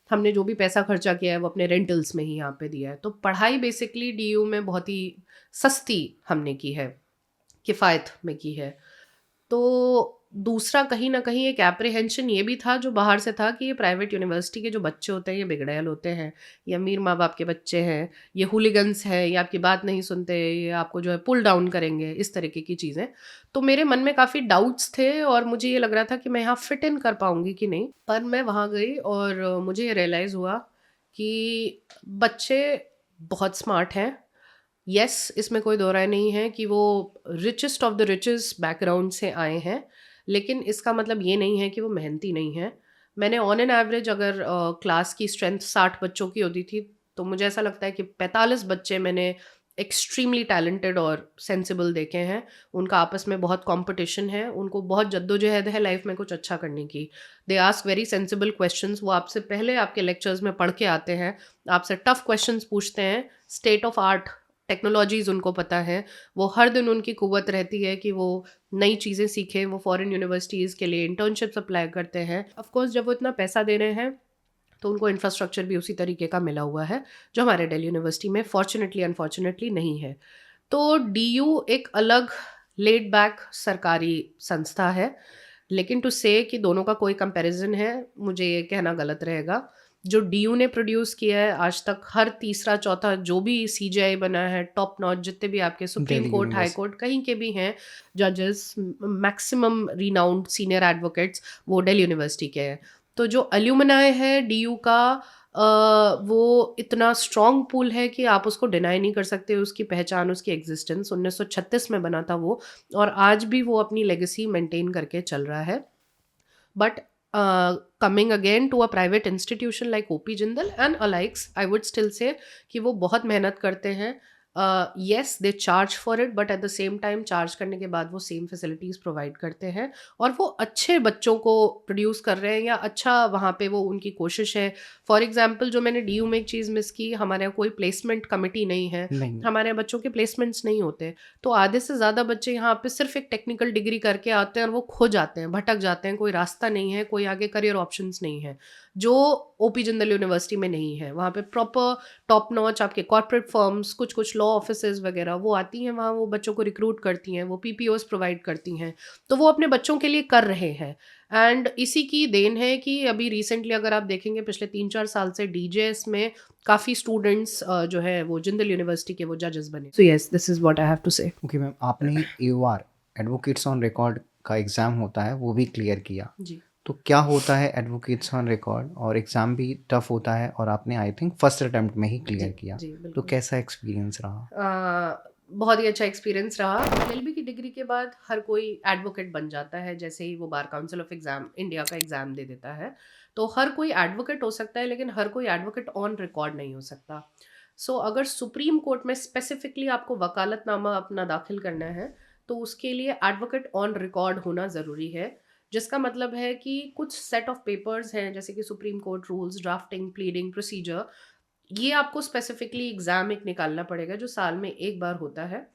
हमने जो भी पैसा खर्चा किया है वो अपने रेंटल्स में ही यहाँ पे दिया है। तो पढ़ाई बेसिकली डीयू में बहुत ही सस्ती हमने की है, किफ़ायत में की है। तो दूसरा कहीं न कहीं एक एप्रीहेंशन ये भी था जो बाहर से था कि ये प्राइवेट यूनिवर्सिटी के जो बच्चे होते हैं ये बिगड़ैल होते हैं, ये अमीर माँ-बाप के बच्चे हैं, ये हूलिगन्स हैं, ये आपकी बात नहीं सुनते, ये आपको जो है पुल डाउन करेंगे, इस तरीके की चीज़ें। तो मेरे मन में काफ़ी डाउट्स थे और मुझे ये लग रहा था कि मैं यहाँ फिट इन कर पाऊँगी कि नहीं। पर मैं वहाँ गई और मुझे ये रियलाइज़ हुआ कि बच्चे बहुत स्मार्ट हैं। येस, इसमें कोई दो राय नहीं है कि वो richest of the richest background से आए हैं, लेकिन इसका मतलब ये नहीं है कि वो मेहनती नहीं हैं। मैंने ऑन एन एवरेज अगर क्लास की स्ट्रेंथ 60 बच्चों की होती थी, तो मुझे ऐसा लगता है कि 45 बच्चे मैंने एक्सट्रीमली टैलेंटेड और सेंसिबल देखे हैं। उनका आपस में बहुत कॉम्पिटिशन है, उनको बहुत जद्दोजहद है लाइफ में कुछ अच्छा करने की। They ask very sensible questions, वो आपसे पहले आपके लेक्चर्स में पढ़ के आते हैं, आपसे टफ क्वेश्चंस पूछते हैं, स्टेट ऑफ आर्ट टेक्नोलॉजीज़ उनको पता है, वो हर दिन उनकी कुव्वत रहती है कि वो नई चीज़ें सीखें, वो फॉरेन यूनिवर्सिटीज़ के लिए इंटर्नशिप्स अप्लाई करते हैं। ऑफ कोर्स जब वो इतना पैसा दे रहे हैं, तो उनको इंफ्रास्ट्रक्चर भी उसी तरीके का मिला हुआ है, जो हमारे दिल्ली यूनिवर्सिटी में फॉर्च्युनेटली अनफॉर्च्युनेटली नहीं है। तो डीयू एक अलग लेड बैक सरकारी संस्था है, लेकिन टू से कि दोनों का कोई कंपैरिजन है, मुझे ये कहना गलत रहेगा। जो डीयू ने प्रोड्यूस किया है आज तक, हर तीसरा चौथा जो भी सीजेआई बना है, टॉप नॉच जितने भी आपके supreme Delhi court, high university. Court, कहीं के भी हैं जजेस, मैक्सिमम रिनाउंड सीनियर एडवोकेट्स, वो दिल्ली यूनिवर्सिटी के हैं। तो जो अलुमनाई है डीयू का, वो इतना स्ट्रॉन्ग पूल है कि आप उसको डिनाई नहीं कर सकते, उसकी पहचान, उसकी एग्जिस्टेंस 1936 में बना था वो, और आज भी वो अपनी लेगेसी मेंटेन करके चल रहा है। But coming again to a private institution like OP Jindal and alikes, I would still say कि वो बहुत मेहनत करते हैं। Yes they charge for it, but at the same time charge करने के बाद वो सेम फैसिलिटीज़ प्रोवाइड करते हैं और वो अच्छे बच्चों को प्रोड्यूस कर रहे हैं या अच्छा वहाँ पे वो उनकी कोशिश है। फॉर एग्जांपल जो मैंने डीयू में एक चीज़ मिस की, हमारे यहाँ कोई प्लेसमेंट कमिटी नहीं है, नहीं हमारे यहाँ बच्चों के प्लेसमेंट्स नहीं होते, तो आधे से ज़्यादा बच्चे यहाँ पे सिर्फ एक टेक्निकल डिग्री करके आते हैं और वो खो जाते हैं, भटक जाते हैं, कोई रास्ता नहीं है, कोई आगे करियर ऑप्शंस नहीं है, जो ओपी जिंदल यूनिवर्सिटी में नहीं है। वहाँ पे प्रॉपर टॉप नॉच आपके कॉर्पोरेट फर्म्स, कुछ कुछ लॉ ऑफिसेज वगैरह वो आती हैं वहाँ, वो बच्चों को रिक्रूट करती हैं, वो पीपीओस प्रोवाइड करती हैं, तो वो अपने बच्चों के लिए कर रहे हैं। एंड इसी की देन है कि अभी रिसेंटली अगर आप देखेंगे पिछले 3-4 साल से डीजेएस में काफ़ी स्टूडेंट्स जो है वो जिंदल यूनिवर्सिटी के वो जजेस बने। So yes, this is what I have to say. Okay ma'am, आपने AOR एडवोकेट्स ऑन रिकॉर्ड का एग्ज़ाम होता है वो भी क्लियर किया, जी तो क्या होता है एडवोकेट्स ऑन रिकॉर्ड? और एग्ज़ाम भी टफ होता है और आपने आई थिंक फर्स्ट अटेम्प्ट में ही क्लियर किया, जी तो बिल्कुल। कैसा एक्सपीरियंस रहा? बहुत ही अच्छा एक्सपीरियंस रहा। एलएलबी की डिग्री के बाद हर कोई एडवोकेट बन जाता है, जैसे ही वो bar council of exam India का एग्ज़ाम दे देता है, तो हर कोई एडवोकेट हो सकता है, लेकिन हर कोई एडवोकेट ऑन रिकॉर्ड नहीं हो सकता। सो अगर सुप्रीम कोर्ट में स्पेसिफिकली आपको वकालतनामा अपना दाखिल करना है, तो उसके लिए एडवोकेट ऑन रिकॉर्ड होना ज़रूरी है, जिसका मतलब है कि कुछ सेट ऑफ पेपर्स हैं, जैसे कि supreme court rules, drafting, pleading, procedure, ये आपको स्पेसिफिकली एग्ज़ाम एक निकालना पड़ेगा जो साल में एक बार होता है।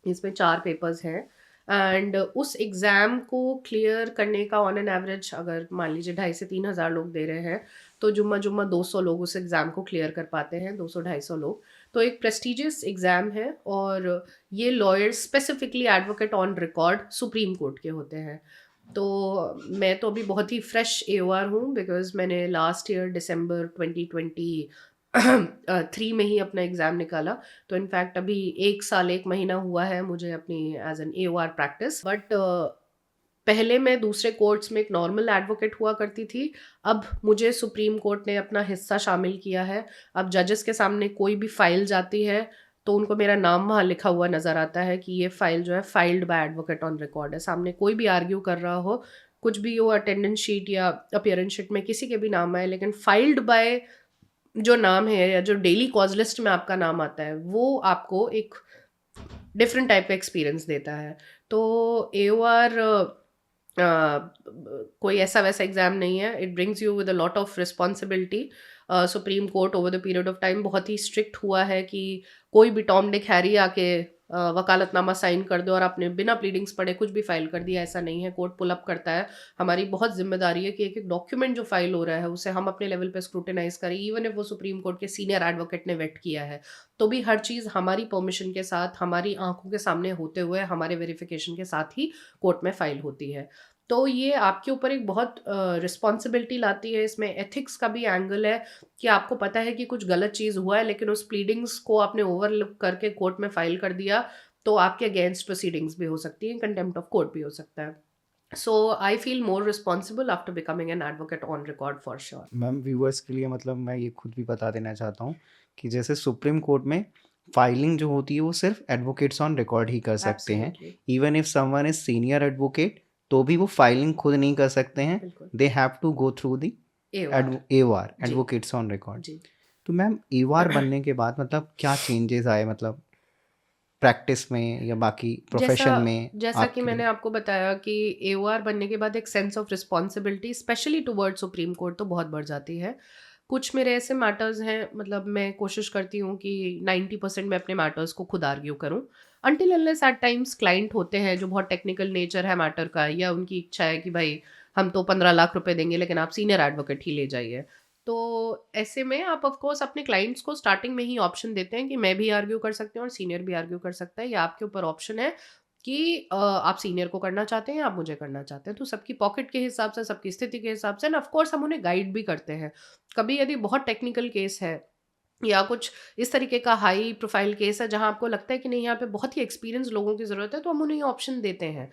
इसमें 4 पेपर्स हैं एंड उस एग्ज़ाम को क्लियर करने का ऑन एन एवरेज अगर मान लीजिए 2,500 से 3,000 लोग दे रहे हैं, तो जुम्मा-जुम्मा 200 लोग उस एग्ज़ाम को क्लियर कर पाते हैं, 200-250 लोग। तो एक प्रेस्टिजियस एग्ज़ाम है और ये lawyers specifically advocate on record supreme court के होते हैं। तो मैं तो अभी बहुत ही फ्रेश एओआर हूँ, बिकॉज़ मैंने लास्ट ईयर दिसंबर 2023 में ही अपना एग्ज़ाम निकाला। तो इनफैक्ट अभी 1 साल 1 महीना हुआ है मुझे अपनी as an AOR practice. But पहले मैं दूसरे कोर्ट्स में एक नॉर्मल एडवोकेट हुआ करती थी, अब मुझे सुप्रीम कोर्ट ने अपना हिस्सा शामिल किया है। अब जजेस के सामने कोई भी फ़ाइल जाती है, तो उनको मेरा नाम वहाँ लिखा हुआ नज़र आता है कि ये फ़ाइल जो है filed by advocate on record है। सामने कोई भी आर्ग्यू कर रहा हो, कुछ भी हो, अटेंडेंस शीट या अपीयरेंस शीट में किसी के भी नाम आए, लेकिन फाइल्ड बाय जो नाम है या जो डेली कॉज लिस्ट में आपका नाम आता है, वो आपको एक डिफरेंट टाइप का एक्सपीरियंस देता है। तो एओआर कोई ऐसा वैसा एग्ज़ाम नहीं है, it brings you with a lot of responsibility. Supreme court over the period of time बहुत ही स्ट्रिक्ट हुआ है कि कोई भी टॉम डिक हैरी आके वकालतनामा साइन कर दो और आपने बिना प्लीडिंग्स पढ़े कुछ भी फाइल कर दिया, ऐसा नहीं है। कोर्ट पुल अप करता है, हमारी बहुत जिम्मेदारी है कि एक एक डॉक्यूमेंट जो फाइल हो रहा है उसे हम अपने लेवल पे स्क्रूटिनाइज करें, इवन इफ वो सुप्रीम कोर्ट के सीनियर एडवोकेट ने वेट किया है, तो भी हर चीज़ हमारी परमिशन के साथ, हमारी आंखों के सामने होते हुए, हमारे वेरिफिकेशन के साथ ही कोर्ट में फाइल होती है। तो ये आपके ऊपर एक बहुत रिस्पॉन्सिबिलिटी लाती है। इसमें एथिक्स का भी एंगल है कि आपको पता है कि कुछ गलत चीज़ हुआ है, लेकिन उस प्लीडिंग्स को आपने ओवरलुक करके कोर्ट में फाइल कर दिया, तो आपके अगेंस्ट प्रोसीडिंग्स भी हो सकती हैं, कंटेम्प्ट ऑफ कोर्ट भी हो सकता है। So I feel more responsible after becoming an advocate on record for sure. Ma'am viewers के लिए मतलब मैं ये खुद भी बता देना चाहता हूँ कि जैसे सुप्रीम कोर्ट में फाइलिंग जो होती है वो सिर्फ एडवोकेट्स ऑन रिकॉर्ड ही कर सकते हैं। Absolutely, even if someone is senior advocate तो भी वो फाइलिंग खुद नहीं कर सकते हैं, बिल्कुल। They have to go through the AOR AOR जी एडवोकेट्स ऑन रिकॉर्ड। जी। तो मैम AOR बनने के बाद मतलब क्या चेंजेस आए, मतलब प्रैक्टिस में या बाकी जैसा प्रोफेशन में जैसा कि आपके मैंने लिए? आपको बताया कि एओआर बनने के बाद एक sense of responsibility specially toward supreme court तो बहुत बढ़ जाती है। कुछ मेरे ऐसे मैटर्स हैं, मतलब मैं कोशिश करती हूँ कि 90% मैं अपने मैटर्स को खुद आर्ग्यू करूँ, until unless at times client होते हैं जो बहुत टेक्निकल नेचर है मैटर का, या उनकी इच्छा है कि भाई हम तो 15 लाख रुपए देंगे लेकिन आप सीनियर एडवोकेट ही ले जाइए। तो ऐसे में आप ऑफ कोर्स अपने क्लाइंट्स को स्टार्टिंग में ही ऑप्शन देते हैं कि मैं भी आर्ग्यू कर सकती हूँ और सीनियर भी आर्ग्यू कर सकता है, या आपके ऊपर ऑप्शन है कि आप सीनियर को करना चाहते हैं या आप मुझे करना चाहते हैं। तो सबकी पॉकेट के हिसाब से, सबकी स्थिति के हिसाब से, ऑफ कोर्स हम उन्हें गाइड भी करते हैं। कभी यदि बहुत टेक्निकल केस है या कुछ इस तरीके का हाई प्रोफाइल केस है जहाँ आपको लगता है कि नहीं यहाँ पे बहुत ही एक्सपीरियंस लोगों की ज़रूरत है, तो हम उन्हें ऑप्शन देते हैं।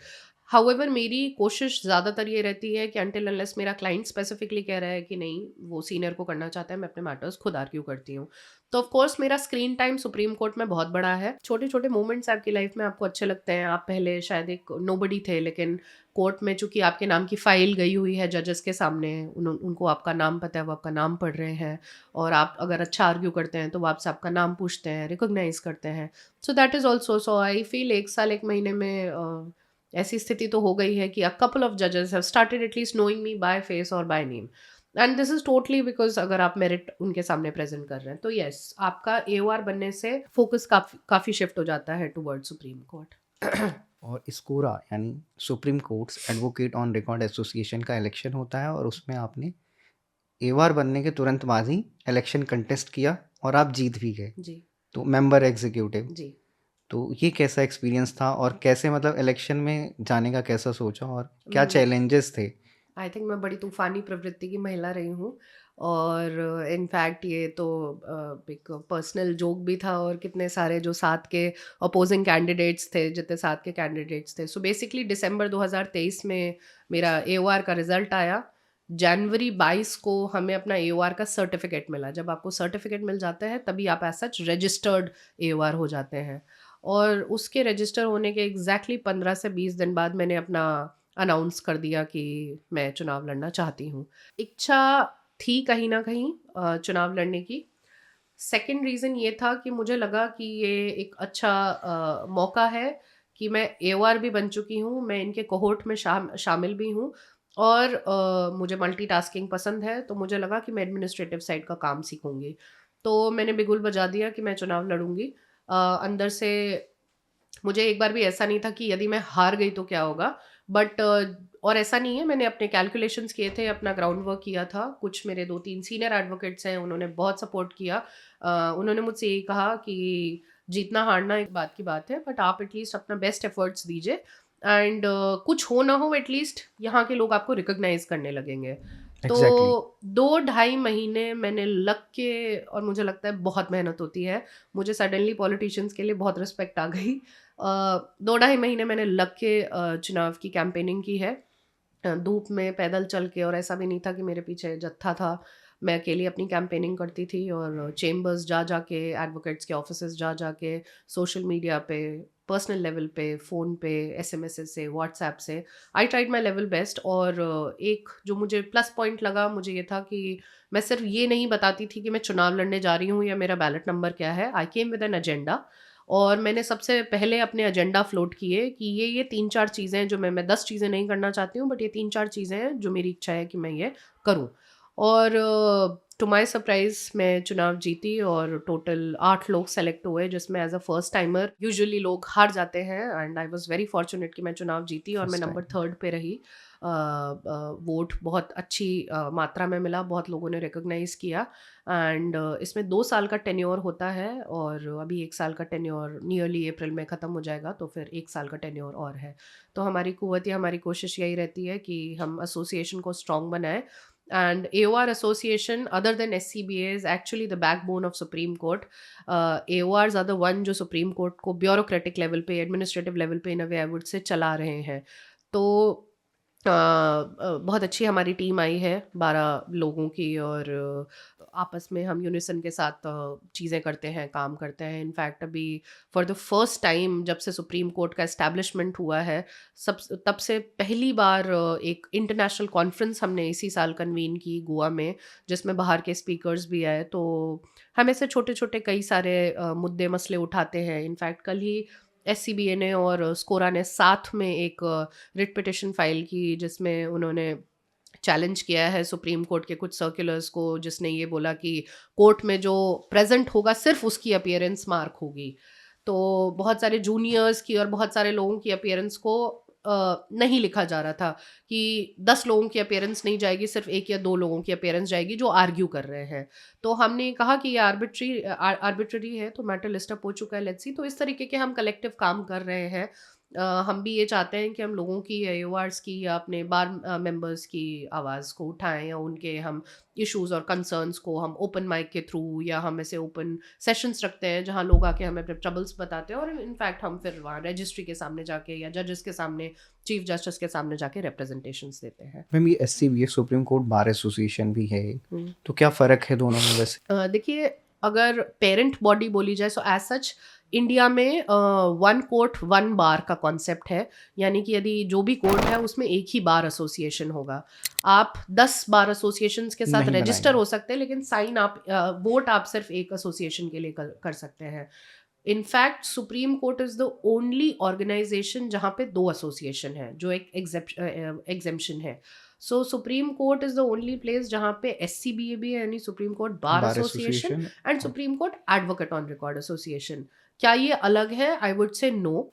हाउएवर मेरी कोशिश ज़्यादातर ये रहती है कि अनटिल अनलेस मेरा क्लाइंट स्पेसिफिकली कह रहा है कि नहीं वो सीनियर को करना चाहता है, मैं अपने मैटर्स खुद आर्ग्यू करती हूँ। तो ऑफ कोर्स मेरा स्क्रीन टाइम सुप्रीम कोर्ट में बहुत बड़ा है। छोटे छोटे मोमेंट्स आपकी लाइफ में आपको अच्छे लगते हैं, आप पहले शायद एक नोबडी थे, लेकिन कोर्ट में चूंकि आपके नाम की फाइल गई हुई है जजेस के सामने, उनको आपका नाम पता है, वो आपका नाम पढ़ रहे हैं, और आप अगर अच्छा आर्ग्यू करते हैं तो वो आपसे आपका नाम पूछते हैं, रिकॉग्नाइज करते हैं. So that is also, so I feel 1 साल 1 महीने में ऐसी स्थिति तो हो गई है कि अ कपल ऑफ जजेस have started at least knowing me by face और by name. And this is totally because अगर आप मेरिट उनके सामने प्रेजेंट कर रहे हैं तो यस, आपका AOR बनने से फोकस काफ़ी शिफ्ट हो जाता है टुवर्ड सुप्रीम कोर्ट. और स्कोरा यानी supreme courts advocate on record association का इलेक्शन होता है, और उसमें आपने AOR बनने के तुरंत बाद ही इलेक्शन कंटेस्ट किया और आप जीत भी गए, जी तो मेंबर एग्जीक्यूटिव. जी. तो ये कैसा एक्सपीरियंस था, और कैसे मतलब इलेक्शन में जाने का कैसा सोचा, और क्या चैलेंजेस थे? आई थिंक मैं बड़ी तूफ़ानी प्रवृत्ति की महिला रही हूँ, और इनफैक्ट ये तो एक पर्सनल जोक भी था, और कितने सारे जो साथ के अपोजिंग कैंडिडेट्स थे, जितने साथ के कैंडिडेट्स थे. सो बेसिकली दिसंबर 2023 में मेरा AOR का रिजल्ट आया. जनवरी 22 को हमें अपना AOR का सर्टिफिकेट मिला. जब आपको सर्टिफिकेट मिल जाता है तभी आप एज सच रजिस्टर्ड AOR हो जाते हैं. और उसके रजिस्टर होने के एग्जैक्टली 15 से 20 दिन बाद मैंने अपना अनाउंस कर दिया कि मैं चुनाव लड़ना चाहती हूँ. इच्छा थी कहीं ना कहीं चुनाव लड़ने की. सेकंड रीज़न ये था कि मुझे लगा कि ये एक अच्छा मौका है कि मैं AOR भी बन चुकी हूँ, मैं इनके कोहोर्ट में शामिल भी हूँ, और मुझे मल्टीटास्किंग पसंद है, तो मुझे लगा कि मैं एडमिनिस्ट्रेटिव साइड का काम सीखूंगी. तो मैंने बिगुल बजा दिया कि मैं चुनाव लड़ूंगी. अंदर से मुझे एक बार भी ऐसा नहीं था कि यदि मैं हार गई तो क्या होगा, बट और ऐसा नहीं है, मैंने अपने कैलकुलेशंस किए थे, अपना ग्राउंड वर्क किया था. कुछ मेरे 2-3 सीनियर एडवोकेट्स हैं, उन्होंने बहुत सपोर्ट किया. उन्होंने मुझसे यही कहा कि जीतना हारना एक बात की बात है, बट आप एटलीस्ट अपना बेस्ट एफर्ट्स दीजिए, एंड कुछ हो ना हो एटलीस्ट यहाँ के लोग आपको रिकॉग्नाइज करने लगेंगे. तो एग्जैक्टली. 2-2.5 महीने मैंने लग के, और मुझे लगता है बहुत मेहनत होती है, मुझे सडनली पॉलिटिशियंस के लिए बहुत रिस्पेक्ट आ गई. 2-2.5 महीने मैंने लग के चुनाव की कैंपेनिंग की है, धूप में पैदल चल के, और ऐसा भी नहीं था कि मेरे पीछे जत्था था. मैं अकेली अपनी कैंपेनिंग करती थी, और चेम्बर्स जा जा के, एडवोकेट्स के ऑफिसेस जा जा के, सोशल मीडिया पे, पर्सनल लेवल पे, फ़ोन पे, SMS से, व्हाट्सएप से, I tried my level best. और एक जो मुझे प्लस पॉइंट लगा, मुझे ये था कि मैं सिर्फ ये नहीं बताती थी कि मैं चुनाव लड़ने जा रही हूँ या मेरा बैलेट नंबर क्या है. आई केम विद एन एजेंडा, और मैंने सबसे पहले अपने एजेंडा फ्लोट किए कि ये 3-4 चीज़ें हैं जो मैं 10 चीज़ें नहीं करना चाहती हूँ, बट ये 3-4 चीज़ें हैं जो मेरी इच्छा है कि मैं ये करूँ. और टू माय सरप्राइज़ मैं चुनाव जीती, और टोटल 8 लोग सेलेक्ट हुए, जिसमें as a first timer usually लोग हार जाते हैं, and I was very fortunate कि मैं चुनाव जीती, और मैं First नंबर time. 3rd पे रही. वोट बहुत अच्छी मात्रा में मिला, बहुत लोगों ने रिकॉग्नाइज़ किया. एंड इसमें 2 साल का टेन्योर होता है, और अभी 1 साल का टेन्योर नियरली अप्रैल में ख़त्म हो जाएगा, तो फिर 1 साल का टेन्योर और है. तो हमारी कुव्वत या हमारी कोशिश यही रहती है कि हम एसोसिएशन को स्ट्रॉन्ग बनाएं. And AOR association, other than SCBA, is actually the backbone of Supreme Court. AORs are the one जो Supreme Court को bureaucratic level पे, administrative level पे, in a way I would say, चला रहे हैं. तो बहुत अच्छी हमारी टीम आई है 12 लोगों की, और आपस में हम यूनिसन के साथ चीज़ें करते हैं, काम करते हैं. इनफैक्ट अभी फॉर द फर्स्ट टाइम जब से सुप्रीम कोर्ट का एस्टैब्लिशमेंट हुआ है, तब से पहली बार एक इंटरनेशनल कॉन्फ्रेंस हमने इसी साल कन्वीन की गोवा में, जिसमें बाहर के स्पीकर्स भी आए. तो हम ऐसे छोटे छोटे कई सारे मुद्दे मसले उठाते हैं. इनफैक्ट कल ही SCBA ने और स्कोरा ने साथ में एक रिट पिटिशन फाइल की, जिसमें उन्होंने चैलेंज किया है सुप्रीम कोर्ट के कुछ सर्कुलर्स को, जिसने ये बोला कि कोर्ट में जो प्रेजेंट होगा सिर्फ उसकी अपीयरेंस मार्क होगी. तो बहुत सारे जूनियर्स की और बहुत सारे लोगों की अपीयरेंस को नहीं लिखा जा रहा था कि 10 लोगों की अपीयरेंस नहीं जाएगी, सिर्फ 1 या 2 लोगों की अपीयरेंस जाएगी जो आर्ग्यू कर रहे हैं. तो हमने कहा कि ये आर्बिट्ररी है, तो मैटर लिस्ट अप हो चुका है, लेट्स सी. तो इस तरीके के हम कलेक्टिव काम कर रहे हैं. हम भी ये चाहते हैं कि हम लोगों की, AORs की, या अपने बार मेंबर्स की आवाज़ को उठाएं, या उनके हम इश्यूज और कंसर्न्स को हम ओपन माइक के थ्रू, या हम ऐसे ओपन सेशंस रखते हैं जहां लोग आके हमें अपने ट्रबल्स बताते हैं, और इनफैक्ट हम फिर वहाँ रजिस्ट्री के सामने जाके या जजेस के सामने, चीफ जस्टिस के सामने जाके रिप्रेजेंटेशंस देते हैं. मैम ये SCBA supreme court bar association भी है, हम्म. तो क्या फ़र्क है दोनों में वैसे? देखिए, अगर पेरेंट बॉडी बोली जाए, सो एज सच इंडिया में वन कोर्ट वन बार का कॉन्सेप्ट है, यानी कि यदि जो भी कोर्ट है उसमें एक ही बार एसोसिएशन होगा। आप 10 बार एसोसिएशंस के साथ नहीं रजिस्टर बनाएंगे। हो सकते हैं, लेकिन साइन आप वोट आप सिर्फ एक एसोसिएशन के लिए कर सकते हैं। In fact supreme court is the only organisation जहाँ पे 2 एसोसिएशन है, जो एक एग्जेम्पशन है। So supreme court is the only place जहाँ पे SCBA भी है, यानी supreme court bar bar association, association. And supreme court advocate on record association. क्या ये अलग है? I would say no.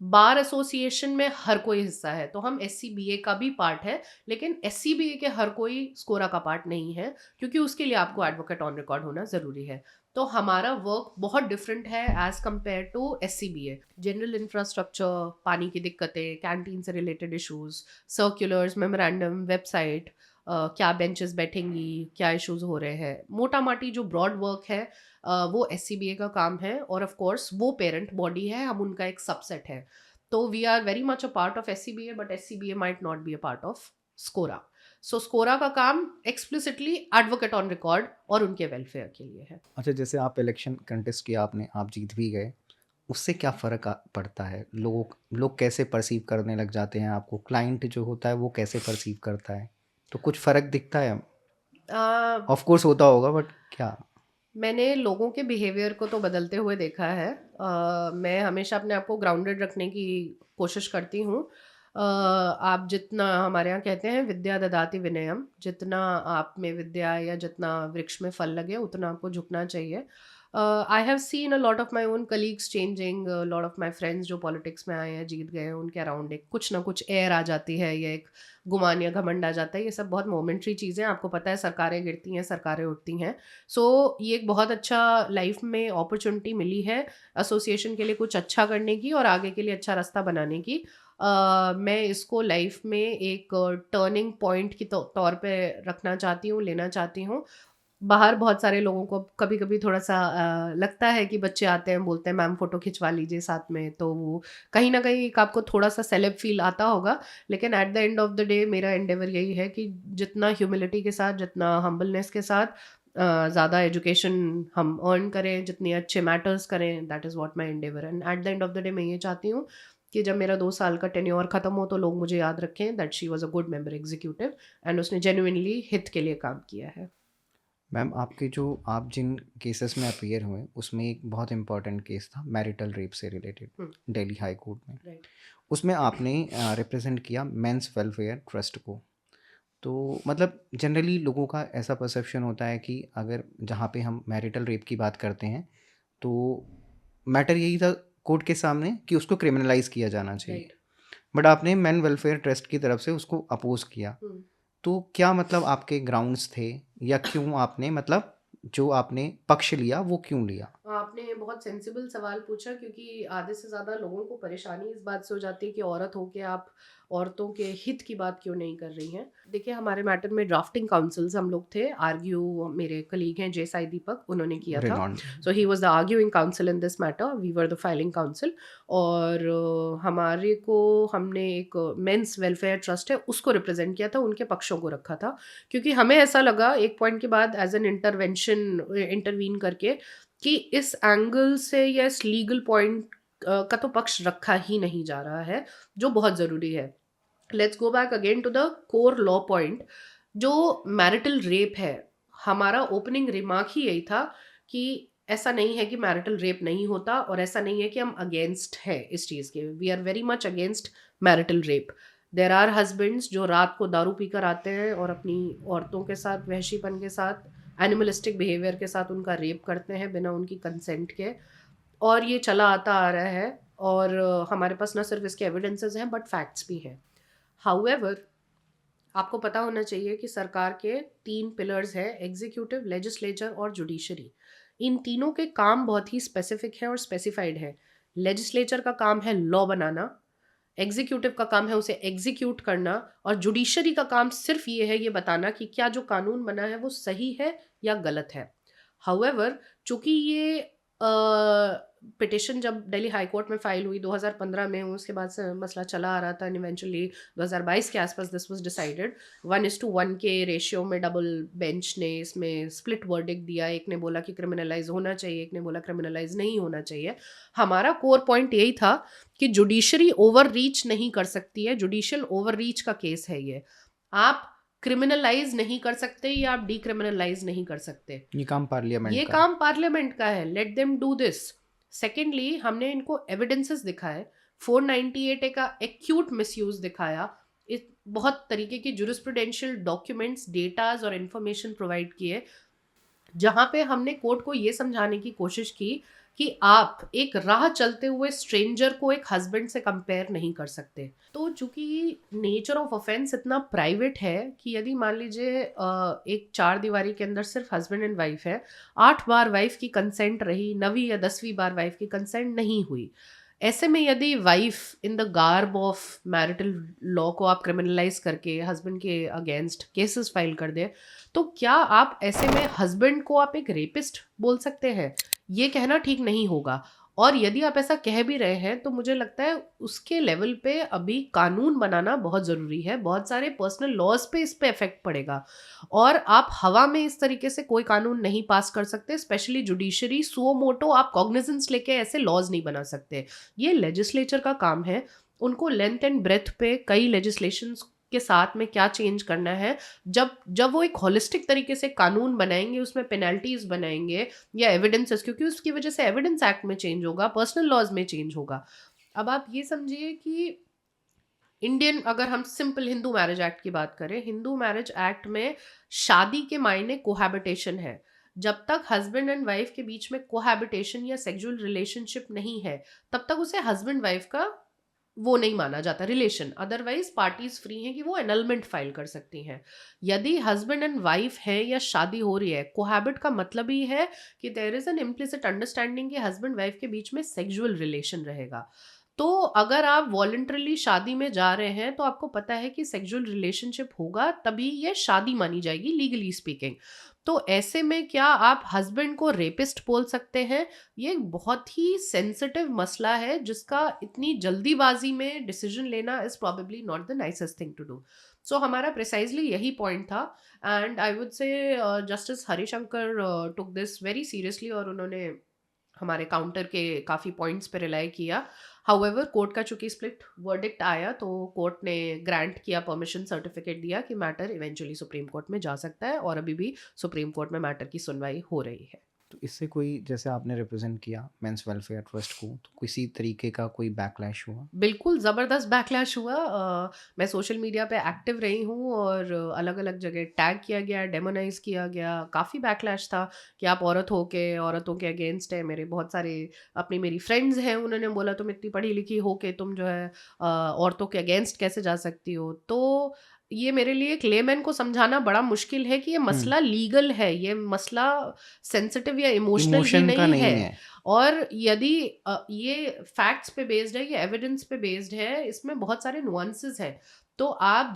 Bar association में हर कोई हिस्सा है, तो हम SCBA का भी पार्ट है, लेकिन SCBA के हर कोई स्कोरा का पार्ट नहीं है, क्योंकि उसके लिए आपको एडवोकेट ऑन रिकॉर्ड होना ज़रूरी है। तो हमारा वर्क बहुत डिफरेंट है as compare to SCBA। General infrastructure, पानी की दिक्कतें, कैंटीन से related issues, circulars, memorandum, website, क्या बेंचेस बैठेंगी, क्या इश्यूज हो रहे हैं, मोटा माटी जो ब्रॉड वर्क है वो SCBA का काम है। और ऑफ कोर्स वो पेरेंट बॉडी है, हम उनका एक सबसेट है। तो we are very much a part of SCBA, but SCBA might not be a part of SCORA. So SCORA का काम एक्सप्लिसिटली एडवोकेट ऑन रिकॉर्ड और उनके वेलफेयर के लिए है। अच्छा, जैसे आप इलेक्शन कंटेस्ट किया आपने, आप जीत भी गए, उससे क्या फ़र्क पड़ता है? लोग कैसे परसीव करने लग जाते हैं आपको? क्लाइंट जो होता है वो कैसे परसीव करता है? तो कुछ फ़र्क दिखता है? अ, ऑफ कोर्स होता होगा, बट क्या? मैंने लोगों के बिहेवियर को तो बदलते हुए देखा है। मैं हमेशा अपने आप को ग्राउंडेड रखने की कोशिश करती हूँ। आप जितना, हमारे यहाँ कहते हैं विद्या ददाति विनयम, जितना आप में विद्या या जितना वृक्ष में फल लगे उतना आपको झुकना चाहिए। I have seen a lot of my own colleagues changing, lot of my friends जो पॉलिटिक्स में आए हैं, जीत गए हैं, उनके अराउंड एक कुछ ना कुछ एयर आ जाती है, या एक गुमान या घमंड आ जाता है। ये सब बहुत मोमेंट्री चीज़ें, आपको पता है, सरकारें गिरती हैं, सरकारें उठती हैं। सो ये एक बहुत अच्छा लाइफ में अपॉर्चुनिटी मिली है एसोसिएशन के लिए कुछ अच्छा करने की और आगे के लिए अच्छा रास्ता बनाने की। मैं इसको लाइफ में एक टर्निंग पॉइंट की तौर पे रखना चाहती हूँ, लेना चाहती हूँ। बाहर बहुत सारे लोगों को कभी कभी थोड़ा सा लगता है कि बच्चे आते हैं, बोलते हैं मैम फ़ोटो खिंचवा लीजिए साथ में, तो वो कहीं ना कहीं एक आपको थोड़ा सा सेलेब फील आता होगा। लेकिन at the end of the day मेरा एंडेवर यही है कि जितना ह्यूमिलिटी के साथ, जितना हम्बलनेस के साथ ज़्यादा एजुकेशन हम अर्न करें, जितने अच्छे मैटर्स करें, that is what my Endeavour. And at the end of the day मैं ये चाहती हूँ कि जब मेरा 2 साल का टेन्योर ख़त्म हो तो लोग मुझे याद रखें that she was a good member executive, and उसने जेन्युइनली हित के लिए काम किया है। मैम, आप जिन केसेस में अपीयर हुए उसमें एक बहुत इम्पॉर्टेंट केस था मैरिटल रेप से रिलेटेड, दिल्ली हाई कोर्ट में। राइट। उसमें आपने रिप्रेजेंट किया मेंस वेलफेयर ट्रस्ट को। तो मतलब जनरली लोगों का ऐसा परसेप्शन होता है कि अगर जहाँ पे हम मैरिटल रेप की बात करते हैं तो मैटर यही था कोर्ट के सामने कि उसको क्रिमिनलाइज किया जाना चाहिए, राइट। बट आपने मेन वेलफेयर ट्रस्ट की तरफ से उसको अपोज किया। तो क्या मतलब आपके ग्राउंड्स थे, या क्यों आपने मतलब जो आपने पक्ष लिया वो क्यों लिया? आपने बहुत सेंसिबल सवाल पूछा, क्योंकि आधे से ज़्यादा लोगों को परेशानी इस बात से हो जाती है कि औरत हो के आप औरतों के हित की बात क्यों नहीं कर रही हैं। देखिए, हमारे मैटर में ड्राफ्टिंग काउंसिल्स हम लोग थे। आर्ग्यू मेरे कलीग हैं जय साई दीपक, उन्होंने किया था। Reynold. So he was the arguing counsel in this matter, we were the filing counsel. और हमारे को, हमने एक मेंस वेलफेयर ट्रस्ट है उसको रिप्रेजेंट किया था, उनके पक्षों को रखा था, क्योंकि हमें ऐसा लगा एक पॉइंट के बाद एज एन इंटरवीन करके कि इस एंगल से या इस लीगल पॉइंट का तो पक्ष रखा ही नहीं जा रहा है, जो बहुत ज़रूरी है। Let's go back again to the core law point. जो मैरिटल रेप है, हमारा ओपनिंग रिमार्क ही यही था कि ऐसा नहीं है कि मैरिटल रेप नहीं होता, और ऐसा नहीं है कि हम अगेंस्ट है इस चीज़ के। We are very much against marital rape. There are husbands जो रात को दारू पीकर आते हैं और अपनी औरतों के साथ वहशीपन के साथ, एनिमलिस्टिक बिहेवियर के साथ उनका रेप करते हैं बिना उनकी कंसेंट के, और ये चला आता आ रहा है। और हमारे पास ना सिर्फ इसके एविडेंसेस हैं बट फैक्ट्स भी हैं। हाउएवर, आपको पता होना चाहिए कि सरकार के 3 पिलर्स हैं, एग्जीक्यूटिव, लेजिस्लेचर और जुडिशरी। इन तीनों के काम बहुत ही स्पेसिफिक है और स्पेसिफाइड है। लेजिस्लेचर का काम है लॉ बनाना, एग्जीक्यूटिव का काम है उसे एग्जीक्यूट करना, और जुडिशरी का काम सिर्फ ये है ये बताना कि क्या जो कानून बना है वो सही है या गलत है। हाउएवर, चूंकि ये पिटिशन जब दिल्ली हाई कोर्ट में फाइल हुई 2015 में, उसके बाद से मसला चला आ रहा था, एंड इवेंचुअली 2022 के आसपास दिस वाज डिसाइडेड 1:1 के रेशियो में। डबल बेंच ने इसमें स्प्लिट वर्डिक्ट दिया, एक ने बोला कि क्रिमिनलाइज होना चाहिए, एक ने बोला क्रिमिनलाइज नहीं होना चाहिए। हमारा कोर पॉइंट यही था कि जुडिशरी ओवर रीच नहीं कर सकती है, जुडिशियल ओवर रीच का केस है ये। आप क्रिमिनलाइज नहीं कर सकते या आप डीक्रिमिनलाइज नहीं कर सकते, ये काम पार्लियामेंट ये का काम पार्लियामेंट का है, let them do this. Secondly, हमने इनको एविडेंसेस दिखाए, 498 ए का एक्यूट मिसयूज दिखाया, इस बहुत तरीके की जुरिस्प्रूडेंशियल डॉक्यूमेंट्स, डेटाज और इंफॉर्मेशन प्रोवाइड किए, जहां पे हमने कोर्ट को ये समझाने की कोशिश की कि आप एक राह चलते हुए स्ट्रेंजर को एक हस्बैंड से कंपेयर नहीं कर सकते। तो चूंकि नेचर ऑफ ऑफेंस इतना प्राइवेट है कि यदि मान लीजिए एक 4 दीवारी के अंदर सिर्फ हस्बैंड एंड वाइफ है, 8 बार वाइफ की कंसेंट रही, 9वीं या 10वीं बार वाइफ की कंसेंट नहीं हुई, ऐसे में यदि wife in the garb of marital law को आप क्रिमिनलाइज करके हस्बैंड के अगेंस्ट केसेस फाइल कर दे, तो क्या आप ऐसे में हस्बैंड को आप एक रेपिस्ट बोल सकते हैं? ये कहना ठीक नहीं होगा। और यदि आप ऐसा कह भी रहे हैं तो मुझे लगता है उसके लेवल पे अभी कानून बनाना बहुत ज़रूरी है, बहुत सारे पर्सनल लॉज पे इस पे इफेक्ट पड़ेगा, और आप हवा में इस तरीके से कोई कानून नहीं पास कर सकते, स्पेशली जुडिशरी सुओ मोटो आप कॉग्निजेंस लेके ऐसे लॉज नहीं बना सकते। ये लेजिस्लेचर का काम है, उनको लेंथ एंड ब्रेथ पे कई लेजिस्लेशंस के साथ में क्या चेंज करना है, जब वो एक होलिस्टिक तरीके से कानून बनाएंगे, उसमें पेनल्टीज बनाएंगे या एविडेंसेस, क्योंकि उसकी वजह से एविडेंस एक्ट में चेंज होगा, पर्सनल लॉज में चेंज होगा। अब आप ये समझिए कि इंडियन, अगर हम सिंपल हिंदू मैरिज एक्ट की बात करें, हिंदू मैरिज एक्ट में शादी के मायने कोहैबिटेशन है। जब तक हस्बैंड एंड वाइफ के बीच में कोहैबिटेशन या सेक्सुअल रिलेशनशिप नहीं है, तब तक उसे हस्बैंड वाइफ का वो नहीं माना जाता रिलेशन। अदरवाइज पार्टीज फ्री हैं कि वो एनलमेंट फाइल कर सकती हैं। यदि हस्बैंड एंड वाइफ है या शादी हो रही है, कोहैबिट का मतलब ही है कि there is an implicit understanding कि हस्बैंड वाइफ के बीच में सेक्सुअल रिलेशन रहेगा। तो अगर आप वॉलंटरली शादी में जा रहे हैं तो आपको पता है कि सेक्सुअल रिलेशनशिप होगा, तभी ये शादी मानी जाएगी लीगली स्पीकिंग। तो ऐसे में क्या आप हस्बैंड को रेपिस्ट बोल सकते हैं? ये एक बहुत ही सेंसिटिव मसला है, जिसका इतनी जल्दीबाजी में डिसीजन लेना is probably not the nicest thing to do. So हमारा प्रिसाइजली यही पॉइंट था, and I would say justice Harishankar took this very seriously, और उन्होंने हमारे काउंटर के काफ़ी पॉइंट्स पे रिलाई किया। हाउएवर कोर्ट का चूंकि स्प्लिट वर्डिक्ट आया, तो कोर्ट ने ग्रांट किया, परमिशन सर्टिफिकेट दिया कि मैटर इवेंचुअली सुप्रीम कोर्ट में जा सकता है, और अभी भी सुप्रीम कोर्ट में मैटर की सुनवाई हो रही है। तो इससे कोई, जैसे आपने रिप्रेजेंट किया मेंस वेलफेयर ट्रस्ट को, तो किसी तरीके का कोई बैकलैश हुआ? बिल्कुल ज़बरदस्त बैकलैश हुआ। मैं सोशल मीडिया पे एक्टिव रही हूँ, और अलग अलग जगह टैग किया गया, डेमोनाइज किया गया, काफ़ी बैकलैश था कि आप औरत हो के औरतों के अगेंस्ट है। मेरे बहुत सारे मेरी फ्रेंड्स हैं, उन्होंने बोला तुम इतनी पढ़ी लिखी हो के तुम जो है औरतों के अगेंस्ट कैसे जा सकती हो। तो ये मेरे लिए एक लेमैन को समझाना बड़ा मुश्किल है कि ये मसला लीगल है, ये मसला सेंसिटिव या इमोशनल भी इमोशन का नहीं नहीं है। है। और यदि ये फैक्ट्स पे बेस्ड है, ये एविडेंस पे बेस्ड है, इसमें बहुत सारे नुआंसेस हैं। तो आप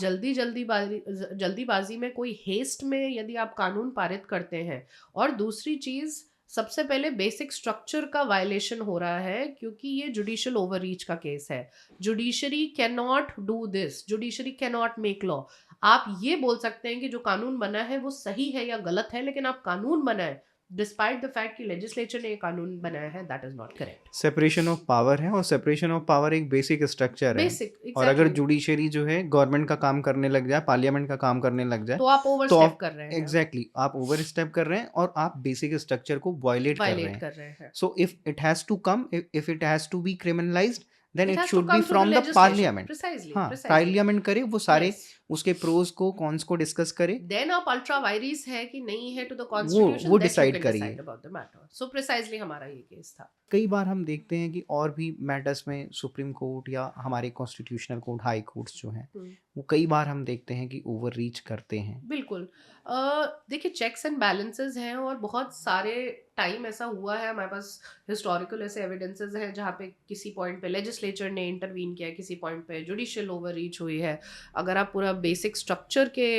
जल्दीबाजी में, कोई हेस्ट में यदि आप कानून पारित करते हैं, और दूसरी चीज सबसे पहले बेसिक स्ट्रक्चर का वायलेशन हो रहा है, क्योंकि ये जुडिशियल ओवररीच का केस है। Judiciary can not do this, judiciary can not make law. आप ये बोल सकते हैं कि जो कानून बना है वो सही है या गलत है, लेकिन आप कानून बनाए डिस्पाइट द फैक्ट कि लेजिस्लेचर ने ये कानून बनाया है, that is not correct. Separation of power है, और सेपरेशन ऑफ पावर एक बेसिक स्ट्रक्चर है। बेसिक, और अगर एग्जैक्टली। जुडिशरी जो है गवर्नमेंट का काम करने लग जाए, पार्लियामेंट का काम करने लग जाए, तो आप तो ओवरस्टेप कर रहे हैं, एग्जैक्टली आप ओवर स्टेप कर रहे हैं, और आप बेसिक स्ट्रक्चर को वायलेट कर रहे वायलेट हैं। कर रहे हैं। So if it has to come, if it has to be criminalized, then It it has to should be come through the from the legislation. parliament. Precisely, हाँ, precisely. Parliament करे, वो सारे Yes. उसके pros को cons को discuss करे, then आप ultra वायरिस है कि नहीं है टू द वो कॉन्स्टिट्यूशन, डिसाइड करिए। About the matter. So precisely हमारा ये केस था। कई बार हम देखते हैं कि और भी मैटर्स में सुप्रीम कोर्ट या हमारे कॉन्स्टिट्यूशनल कोर्ट, हाई कोर्ट्स जो हैं, वो कई बार हम देखते हैं कि ओवर रीच करते हैं। बिल्कुल। देखिए, चेक्स एंड बैलेंसेस हैं, और बहुत सारे टाइम ऐसा हुआ है, हमारे पास हिस्टोरिकल ऐसे एविडेंसेस हैं जहाँ पे किसी पॉइंट पे लेजिस्लेचर ने इंटरवीन किया है, किसी पॉइंट पे जुडिशियल ओवररीच हुई है। अगर आप पूरा बेसिक स्ट्रक्चर के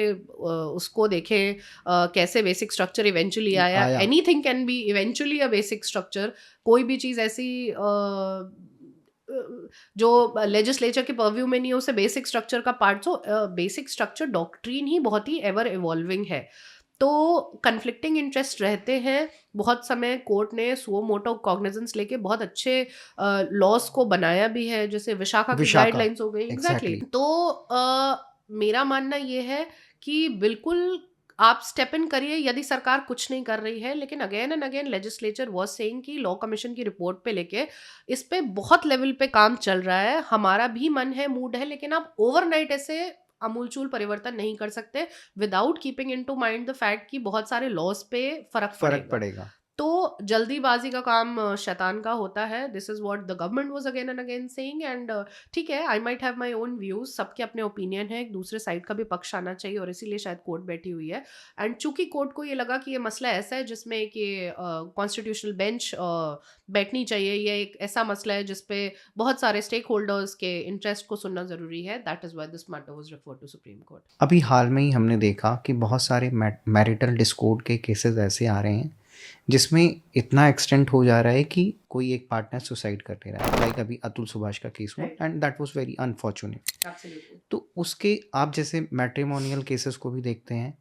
उसको देखें, कैसे बेसिक स्ट्रक्चर इवेंचुअली आया, आया anything can be eventually a basic structure. कोई भी चीज़ ऐसी जो लेजिस्लेचर के पर्व्यू में नहीं है उसे बेसिक स्ट्रक्चर का part. So basic structure doctrine ही बहुत ही एवर इवॉल्विंग है। तो कन्फ्लिक्टिंग इंटरेस्ट रहते हैं। बहुत समय कोर्ट ने सुओ मोटो कॉग्निजेंस लेके बहुत अच्छे लॉज को बनाया भी है, जैसे विशाखा की विशाखा गाइडलाइंस हो गई। एग्जैक्टली। एग्जैक्टली तो मेरा मानना ये है कि बिल्कुल आप स्टेप इन करिए यदि सरकार कुछ नहीं कर रही है, लेकिन again and again legislature was saying कि लॉ कमीशन की रिपोर्ट पे लेके इस पे बहुत लेवल पे काम चल रहा है। हमारा भी मन है, मूड है, लेकिन आप ओवरनाइट ऐसे अमूलचूल परिवर्तन नहीं कर सकते without keeping into mind the fact कि बहुत सारे लॉज पे फर्क फर्क पड़ेगा। पड़ेगा। तो जल्दीबाजी का काम शैतान का होता है। This is what the government was again and again saying. And ठीक है, I might have my own views, सबके अपने ओपिनियन है, एक दूसरे साइड का भी पक्ष आना चाहिए और इसीलिए शायद कोर्ट बैठी हुई है। एंड चूंकि कोर्ट को ये लगा कि ये मसला ऐसा है जिसमें एक ये कॉन्स्टिट्यूशनल बेंच बैठनी चाहिए, ये एक ऐसा मसला है जिसपे बहुत सारे स्टेक होल्डर्स के इंटरेस्ट को सुनना जरूरी है, that is why this matter was referred to Supreme Court. अभी हाल में ही हमने देखा कि बहुत सारे मैरिटल डिस्कोर्ड के केसेस ऐसे आ रहे हैं जिसमें इतना एक्सटेंट हो जा रहा है कि कोई एक पार्टनर सुसाइड कर ले रहा है, लाइक अभी अतुल सुभाष का केस हुआ, and that was very unfortunate. Absolutely. तो उसके आप जैसे मैट्रिमोनियल केसेस को भी देखते हैं,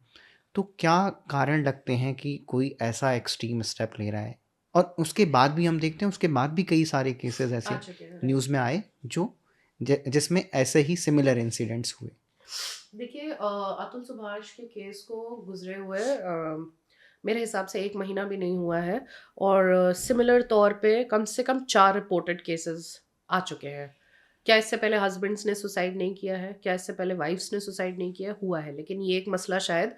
तो क्या कारण लगते हैं कि कोई ऐसा एक्सट्रीम स्टेप ले रहा है? और उसके बाद भी हम देखते हैं, उसके बाद भी कई सारे केसेस ऐसे आ चुके हैं। न्यूज़ में आए जो जिसमें ऐसे ही सिमिलर इंसिडेंट्स हुए। देखिए, अतुल सुभाष के केस को गुजरे हुए मेरे हिसाब से 1 महीना भी नहीं हुआ है, और सिमिलर तौर पे कम से कम 4 रिपोर्टेड केसेस आ चुके हैं। क्या इससे पहले हस्बैंड्स ने सुसाइड नहीं किया है? क्या इससे पहले वाइफ्स ने सुसाइड नहीं किया? हुआ है, लेकिन ये एक मसला शायद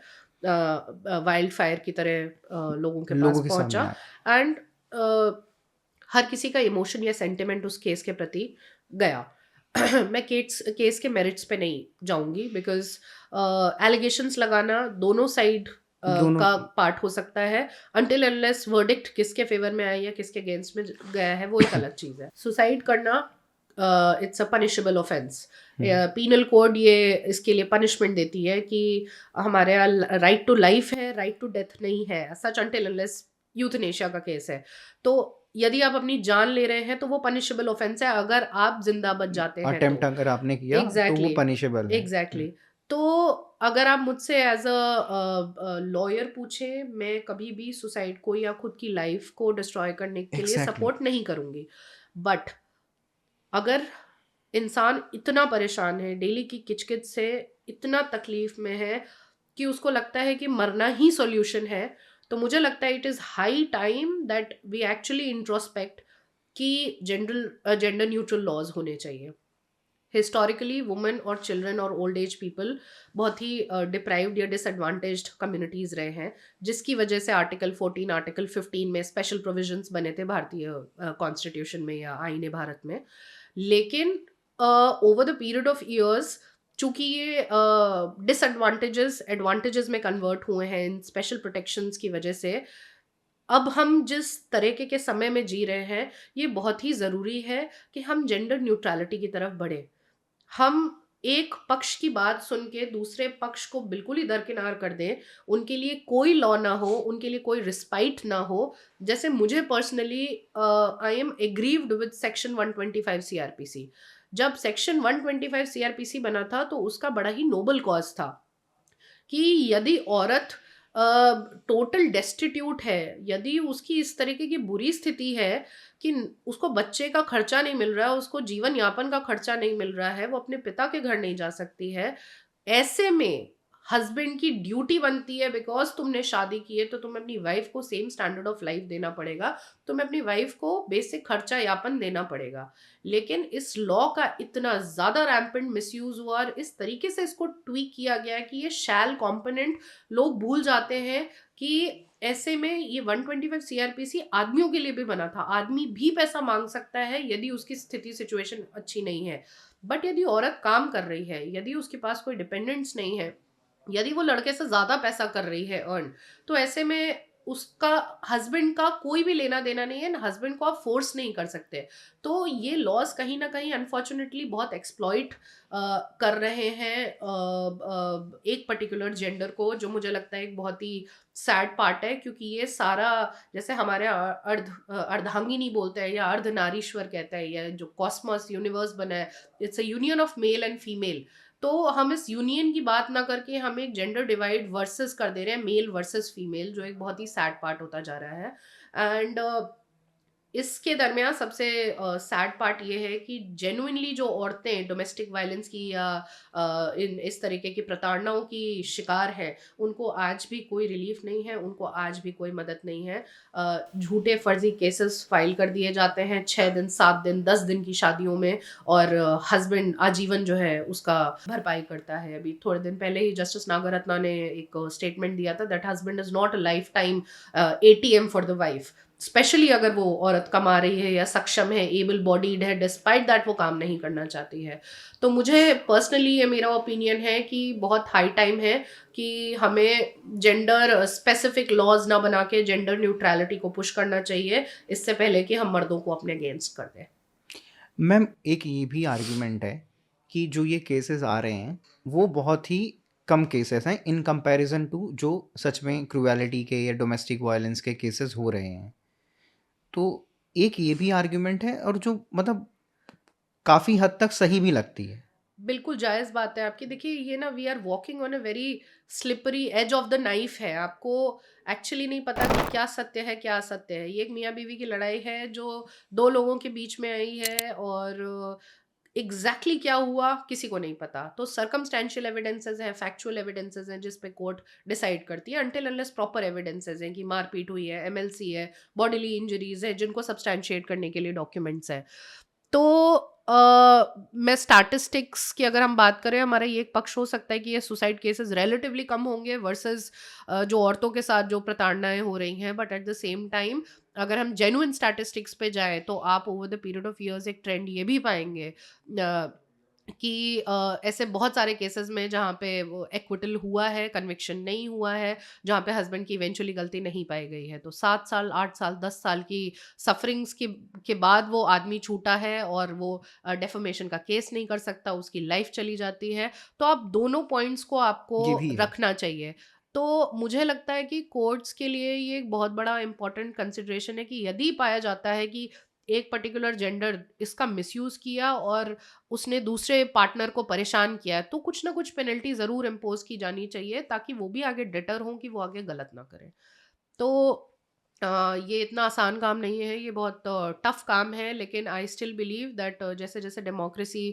वाइल्ड फायर की तरह लोगों के लोगों पास के सामने पहुंचा। आए। एंड हर किसी का इमोशन या सेंटिमेंट उस केस के प्रति गया। मैं केस के मेरिट्स पे नहीं जाऊंगी, बिकॉज एलिगेशंस लगाना दोनों साइड दोनों का पार्ट हो सकता है। अनटिल अनलेस वर्डिक्ट किसके फेवर में आया या किसके अगेंस्ट में गया है वो एक अलग चीज है। सुसाइड करना it's a punishable offence. Penal code ये इसके लिए पनिशमेंट देती है कि हमारे यहाँ राइट टू लाइफ है, राइट टू डेथ नहीं है सच, अनटिल अनलेस यूथनेशिया का केस है। तो यदि आप अपनी जान ले रहे हैं तो वो पनिशेबल ऑफेंस है, अगर आप जिंदा बच जाते हैं अटेम्प्ट तो। अगर आपने किया तो वो एग्जैक्टली, पनिशेबल है। एग्जैक्टली। तो अगर आप मुझसे एज अ लॉयर पूछे, मैं कभी भी सुसाइड को या खुद की लाइफ को डिस्ट्रॉय करने के लिए Exactly. सपोर्ट नहीं करूंगी। बट अगर इंसान इतना परेशान है, डेली की किचकिच से इतना तकलीफ में है कि उसको लगता है कि मरना ही सॉल्यूशन है, तो मुझे लगता है it is high time that we actually introspect कि जेंडर न्यूट्रल लॉज होने चाहिए। हिस्टोरिकली वुमेन और चिल्ड्रन और ओल्ड एज पीपल बहुत ही डिप्राइव्ड या डिसएडवांटेज्ड कम्युनिटीज़ रहे हैं, जिसकी वजह से आर्टिकल 14 आर्टिकल 15 में स्पेशल प्रोविजंस बने थे भारतीय कॉन्स्टिट्यूशन में या आईने भारत में। लेकिन over the period of years, चूंकि ये डिसएडवांटेजेस एडवांटेजेस में कन्वर्ट हुए हैं इन स्पेशल प्रोटेक्शंस की वजह से, अब हम जिस तरीके के समय में जी रहे हैं ये बहुत ही ज़रूरी है कि हम जेंडर न्यूट्रलिटी की तरफ बढ़े। हम एक पक्ष की बात सुन के दूसरे पक्ष को बिल्कुल ही दरकिनार कर दें, उनके लिए कोई लॉ ना हो, उनके लिए कोई रिस्पाइट ना हो। जैसे मुझे personally I am aggrieved with section 125 CrPC. जब सेक्शन 125 सीआरपीसी बना था तो उसका बड़ा ही नोबल कॉज था कि यदि औरत टोटल डेस्टिट्यूट है, यदि उसकी इस तरीके की बुरी स्थिति है कि उसको बच्चे का खर्चा नहीं मिल रहा है, उसको जीवन यापन का खर्चा नहीं मिल रहा है, वो अपने पिता के घर नहीं जा सकती है, ऐसे में हस्बैंड की ड्यूटी बनती है, बिकॉज तुमने शादी की है तो तुम्हें अपनी वाइफ को सेम स्टैंडर्ड ऑफ लाइफ देना पड़ेगा, तुम्हें अपनी वाइफ को बेसिक खर्चा यापन देना पड़ेगा। लेकिन इस लॉ का इतना ज्यादा रैम्पेंट मिसयूज हुआ और इस तरीके से इसको ट्वीक किया गया कि ये शैल कॉम्पोनेंट लोग भूल जाते हैं कि ऐसे में ये 125 सीआरपीसी आदमियों के लिए भी बना था। आदमी भी पैसा मांग सकता है यदि उसकी स्थिति सिचुएशन अच्छी नहीं है। बट यदि औरत काम कर रही है, यदि उसके पास कोई डिपेंडेंट्स नहीं है, यदि वो लड़के से ज्यादा पैसा कर रही है अर्न, तो ऐसे में उसका हस्बैंड का कोई भी लेना देना नहीं है, हस्बैंड को आप फोर्स नहीं कर सकते। तो ये लॉज कहीं ना कहीं अनफॉर्चुनेटली बहुत एक्सप्लॉइट कर रहे हैं एक पर्टिकुलर जेंडर को, जो मुझे लगता है एक बहुत ही सैड पार्ट है, क्योंकि ये सारा, जैसे हमारे अर्धांगिनी बोलते हैं या अर्धनारीश्वर कहते हैं, या जो कॉस्मोस यूनिवर्स बना है, it's a union of male and female. तो हम इस यूनियन की बात ना करके हम एक जेंडर डिवाइड वर्सेस कर दे रहे हैं, मेल वर्सेस फीमेल, जो एक बहुत ही सैड पार्ट होता जा रहा है। एंड इसके दरमियान सबसे सैड पार्ट ये है कि जेन्युइनली जो औरतें डोमेस्टिक वायलेंस की या इन इस तरीके की प्रताड़नाओं की शिकार हैं, उनको आज भी कोई रिलीफ नहीं है, उनको आज भी कोई मदद नहीं है। झूठे फर्जी केसेस फाइल कर दिए जाते हैं 6 दिन, 7 दिन, 10 दिन की शादियों में, और हस्बैंड आजीवन जो है उसका भरपाई करता है। अभी थोड़े दिन पहले ही जस्टिस नागरत्ना ने एक स्टेटमेंट दिया था that husband is not a life time ATM for the wife, specially अगर वो औरत कमा रही है या सक्षम है, एबल बॉडीड है, डिस्पाइट दैट वो काम नहीं करना चाहती है। तो मुझे पर्सनली ये मेरा ओपिनियन है कि बहुत हाई टाइम है कि हमें जेंडर स्पेसिफिक लॉज ना बना के जेंडर न्यूट्रलिटी को पुश करना चाहिए, इससे पहले कि हम मर्दों को अपने अगेंस्ट कर दें। मैम एक ये भी आर्ग्यूमेंट है कि जो ये केसेस आ रहे हैं वो बहुत ही कम केसेस हैं इन कंपैरिजन टू जो सच में क्रूएलिटी के या डोमेस्टिक वायलेंस के केसेस हो रहे हैं। तो एक ये भी आर्ग्यूमेंट है, और जो मतलब काफ़ी हद तक सही भी लगती है। बिल्कुल जायज़ बात है आपकी। देखिए ये ना, we are walking on a very slippery edge of the knife है। आपको एक्चुअली नहीं पता कि क्या सत्य है, क्या असत्य है। ये एक मियाँ बीवी की लड़ाई है जो 2 लोगों के बीच में आई है, और एग्ज़ैक्टली क्या हुआ किसी को नहीं पता। तो सर्कमस्टेंशियल एविडेंसेस हैं, फैक्चुअल एविडेंसेस हैं जिस पे कोर्ट डिसाइड करती है, अनटिल अनलेस प्रॉपर एविडेंसेस हैं कि मारपीट हुई है, MLC है, बॉडीली इंजरीज़ है, जिनको सब्सटैंशिएट करने के लिए डॉक्यूमेंट्स हैं। तो मैं स्टैटिस्टिक्स की अगर हम बात करें, हमारा ये एक पक्ष हो सकता है कि ये सुसाइड केसेस रिलेटिवली कम होंगे वर्सेस जो औरतों के साथ जो प्रताड़नाएं हो रही हैं, but at the same time अगर हम जेन्युइन स्टैटिस्टिक्स पे जाएं तो आप over the period of years एक ट्रेंड ये भी पाएंगे कि ऐसे बहुत सारे केसेस में जहाँ पे वो एक्विटल हुआ है, कन्विक्शन नहीं हुआ है, जहाँ पे हस्बैंड की इवेंचुअली गलती नहीं पाई गई है। तो 7 साल, 8 साल, 10 साल की सफरिंग्स के बाद वो आदमी छूटा है और वो डेफेमेशन का केस नहीं कर सकता, उसकी लाइफ चली जाती है। तो आप दोनों पॉइंट्स को आपको ये भी है। रखना चाहिए। तो मुझे लगता है कि कोर्ट्स के लिए ये एक बहुत बड़ा इंपॉर्टेंट कंसिडरेशन है कि यदि पाया जाता है कि एक पर्टिकुलर जेंडर इसका मिसयूज किया और उसने दूसरे पार्टनर को परेशान किया है, तो कुछ ना कुछ पेनल्टी ज़रूर इम्पोज की जानी चाहिए, ताकि वो भी आगे डिटर हों कि वो आगे गलत ना करें। तो ये इतना आसान काम नहीं है, ये बहुत टफ काम है, लेकिन आई स्टिल बिलीव दैट जैसे जैसे डेमोक्रेसी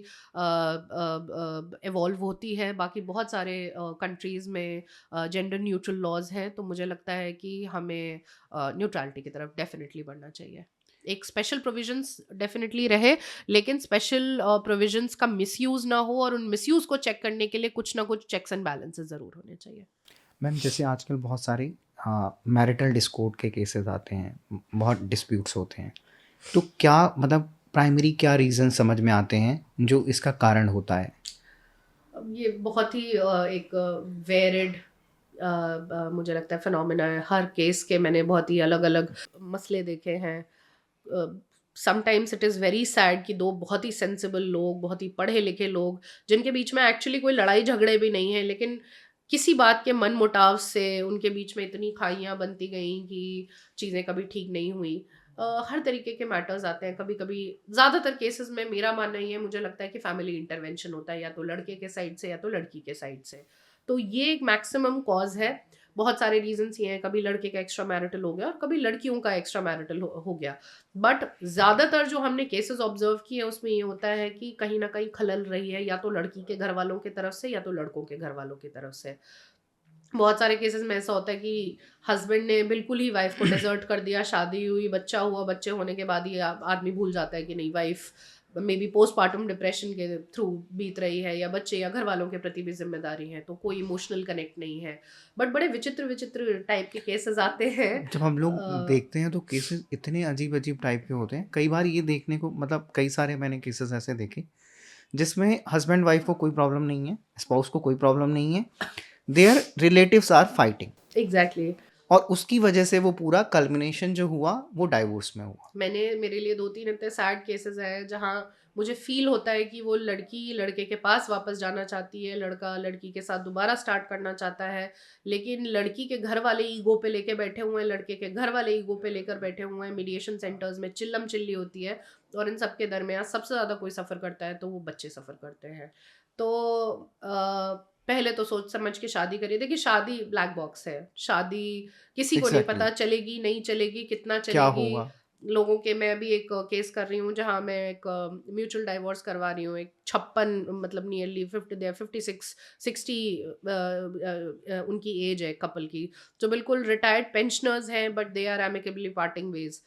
इवॉल्व होती है, बाकी बहुत सारे कंट्रीज़ में जेंडर न्यूट्रल लॉज हैं, तो मुझे लगता है कि हमें न्यूट्रलिटी की तरफ डेफिनेटली बढ़ना चाहिए। एक स्पेशल प्रोविजंस डेफिनेटली रहे, लेकिन स्पेशल प्रोविजंस का मिसयूज ना हो, और उन मिसयूज को चेक करने के लिए कुछ ना कुछ चेक्स एंड बैलेंसेस ज़रूर होने चाहिए। मैम जैसे आजकल बहुत सारे मैरिटल डिस्कोर्ड के केसेस आते हैं, बहुत डिस्प्यूट्स होते हैं, तो क्या मतलब प्राइमरी क्या रीज़न समझ में आते हैं जो इसका कारण होता है? अब ये बहुत ही एक वेरिड मुझे लगता है फिनोमेना है। हर केस के मैंने बहुत ही अलग अलग मसले देखे हैं। Sometimes it is very sad कि 2 बहुत ही सेंसिबल लोग, बहुत ही पढ़े लिखे लोग, जिनके बीच में एक्चुअली कोई लड़ाई झगड़े भी नहीं है, लेकिन किसी बात के मन मुटाव से उनके बीच में इतनी खाइयाँ बनती गईं कि चीज़ें कभी ठीक नहीं हुई। हर तरीके के मैटर्स आते हैं। कभी कभी, ज़्यादातर केसेस में मेरा मानना ये है, मुझे लगता है कि फैमिली इंटरवेंशन होता है, या तो लड़के के साइड से या तो लड़की के साइड से। तो ये एक मैक्सिमम कॉज है। बहुत सारे रीजंस ये हैं, कभी लड़के का एक्स्ट्रा मैरिटल हो गया और कभी लड़कियों का एक्स्ट्रा मैरिटल हो गया। बट ज़्यादातर जो हमने केसेस ऑब्जर्व किए हैं उसमें ये होता है कि कहीं ना कहीं खलल रही है, या तो लड़की के घर वालों की तरफ से या तो लड़कों के घर वालों की तरफ से। बहुत सारे केसेस में ऐसा होता है कि हस्बैंड ने बिल्कुल ही वाइफ को डिजर्ट कर दिया, शादी हुई, बच्चा हुआ, बच्चे होने के बाद ही आदमी भूल जाता है कि नहीं, wife may be postmortem depression के थ्रू बीत रही है, या बच्चे या घर वालों के प्रति भी जिम्मेदारी है, तो कोई इमोशनल कनेक्ट नहीं है। बट बड़े विचित्र विचित्र टाइप के केसेस आते हैं। जब हम लोग देखते हैं तो केसेस इतने अजीब अजीब टाइप के होते हैं। कई बार ये देखने को, मतलब कई सारे मैंने केसेस ऐसे देखे जिसमें हस्बैंड वाइफ को कोई प्रॉब्लम नहीं है, स्पाउस को कोई प्रॉब्लम नहीं है, their relatives are fighting. Exactly और उसकी वजह से वो पूरा कल्मिनेशन जो हुआ वो डाइवोर्स में हुआ। मेरे लिए 2-3 इतने सैड केसेस हैं जहाँ मुझे फ़ील होता है कि वो लड़की लड़के के पास वापस जाना चाहती है, लड़का लड़की के साथ दोबारा स्टार्ट करना चाहता है, लेकिन लड़की के घर वाले ईगो पे लेके बैठे हुए हैं, लड़के के घर वाले ईगो पे लेकर बैठे हुए हैं, मीडिएशन सेंटर्स में चिल्लम-चिल्ली होती है और इन सब के दरमियान सबसे ज़्यादा कोई सफ़र करता है तो वो बच्चे सफ़र करते हैं। तो पहले तो सोच समझ के शादी करिए। देखिए शादी ब्लैक बॉक्स है, शादी किसी को नहीं एग्जैक्टली पता चलेगी, नहीं चलेगी, कितना क्या चलेगी। होगा। लोगों के मैं अभी एक केस कर रही हूँ जहाँ मैं एक म्यूचुअल डाइवोर्स करवा रही हूँ। एक 56 मतलब नियरली 50 दे आर 56 60 उनकी एज है कपल की, जो बिल्कुल रिटायर्ड पेंशनर्स हैं but they are amicably parting ways.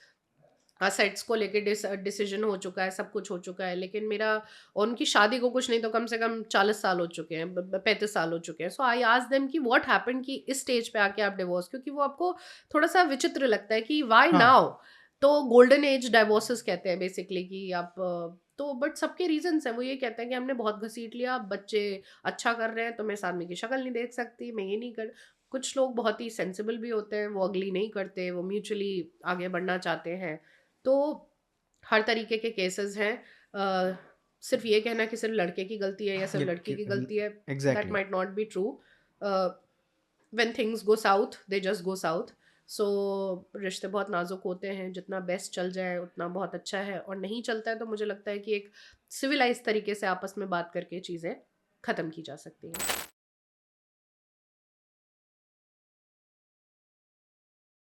Assets को लेके डिसीजन हो चुका है, सब कुछ हो चुका है, लेकिन मेरा और उनकी शादी को कुछ नहीं तो कम से कम 40 साल हो चुके हैं, 35 साल हो चुके हैं। सो आई आस्क्ड देम कि व्हाट हैपेंड कि इस स्टेज पे आके आप डिवोर्स, क्योंकि वो आपको थोड़ा सा विचित्र लगता है कि व्हाई हाँ नाउ। तो गोल्डन एज डाइवोर्सेस कहते हैं बेसिकली कि आप तो बट सबके रीजंस हैं। वो ये कहते हैं कि हमने बहुत घसीट लिया, अब बच्चे अच्छा कर रहे हैं तो मैं इस आदमी की शक्ल नहीं देख सकती, मैं ये नहीं कर। कुछ लोग बहुत ही सेंसिबल भी होते हैं, वो अगली नहीं करते, वो म्यूचुअली आगे बढ़ना चाहते हैं। तो हर तरीके के केसेस हैं। सिर्फ ये कहना कि सिर्फ लड़के की गलती है या सिर्फ लड़की की गलती है, that exactly might not be true. When things go south they just go south. So रिश्ते बहुत नाजुक होते हैं, जितना बेस्ट चल जाए उतना बहुत अच्छा है, और नहीं चलता है तो मुझे लगता है कि एक सिविलाइज तरीके से आपस में बात करके चीज़ें ख़त्म की जा सकती हैं।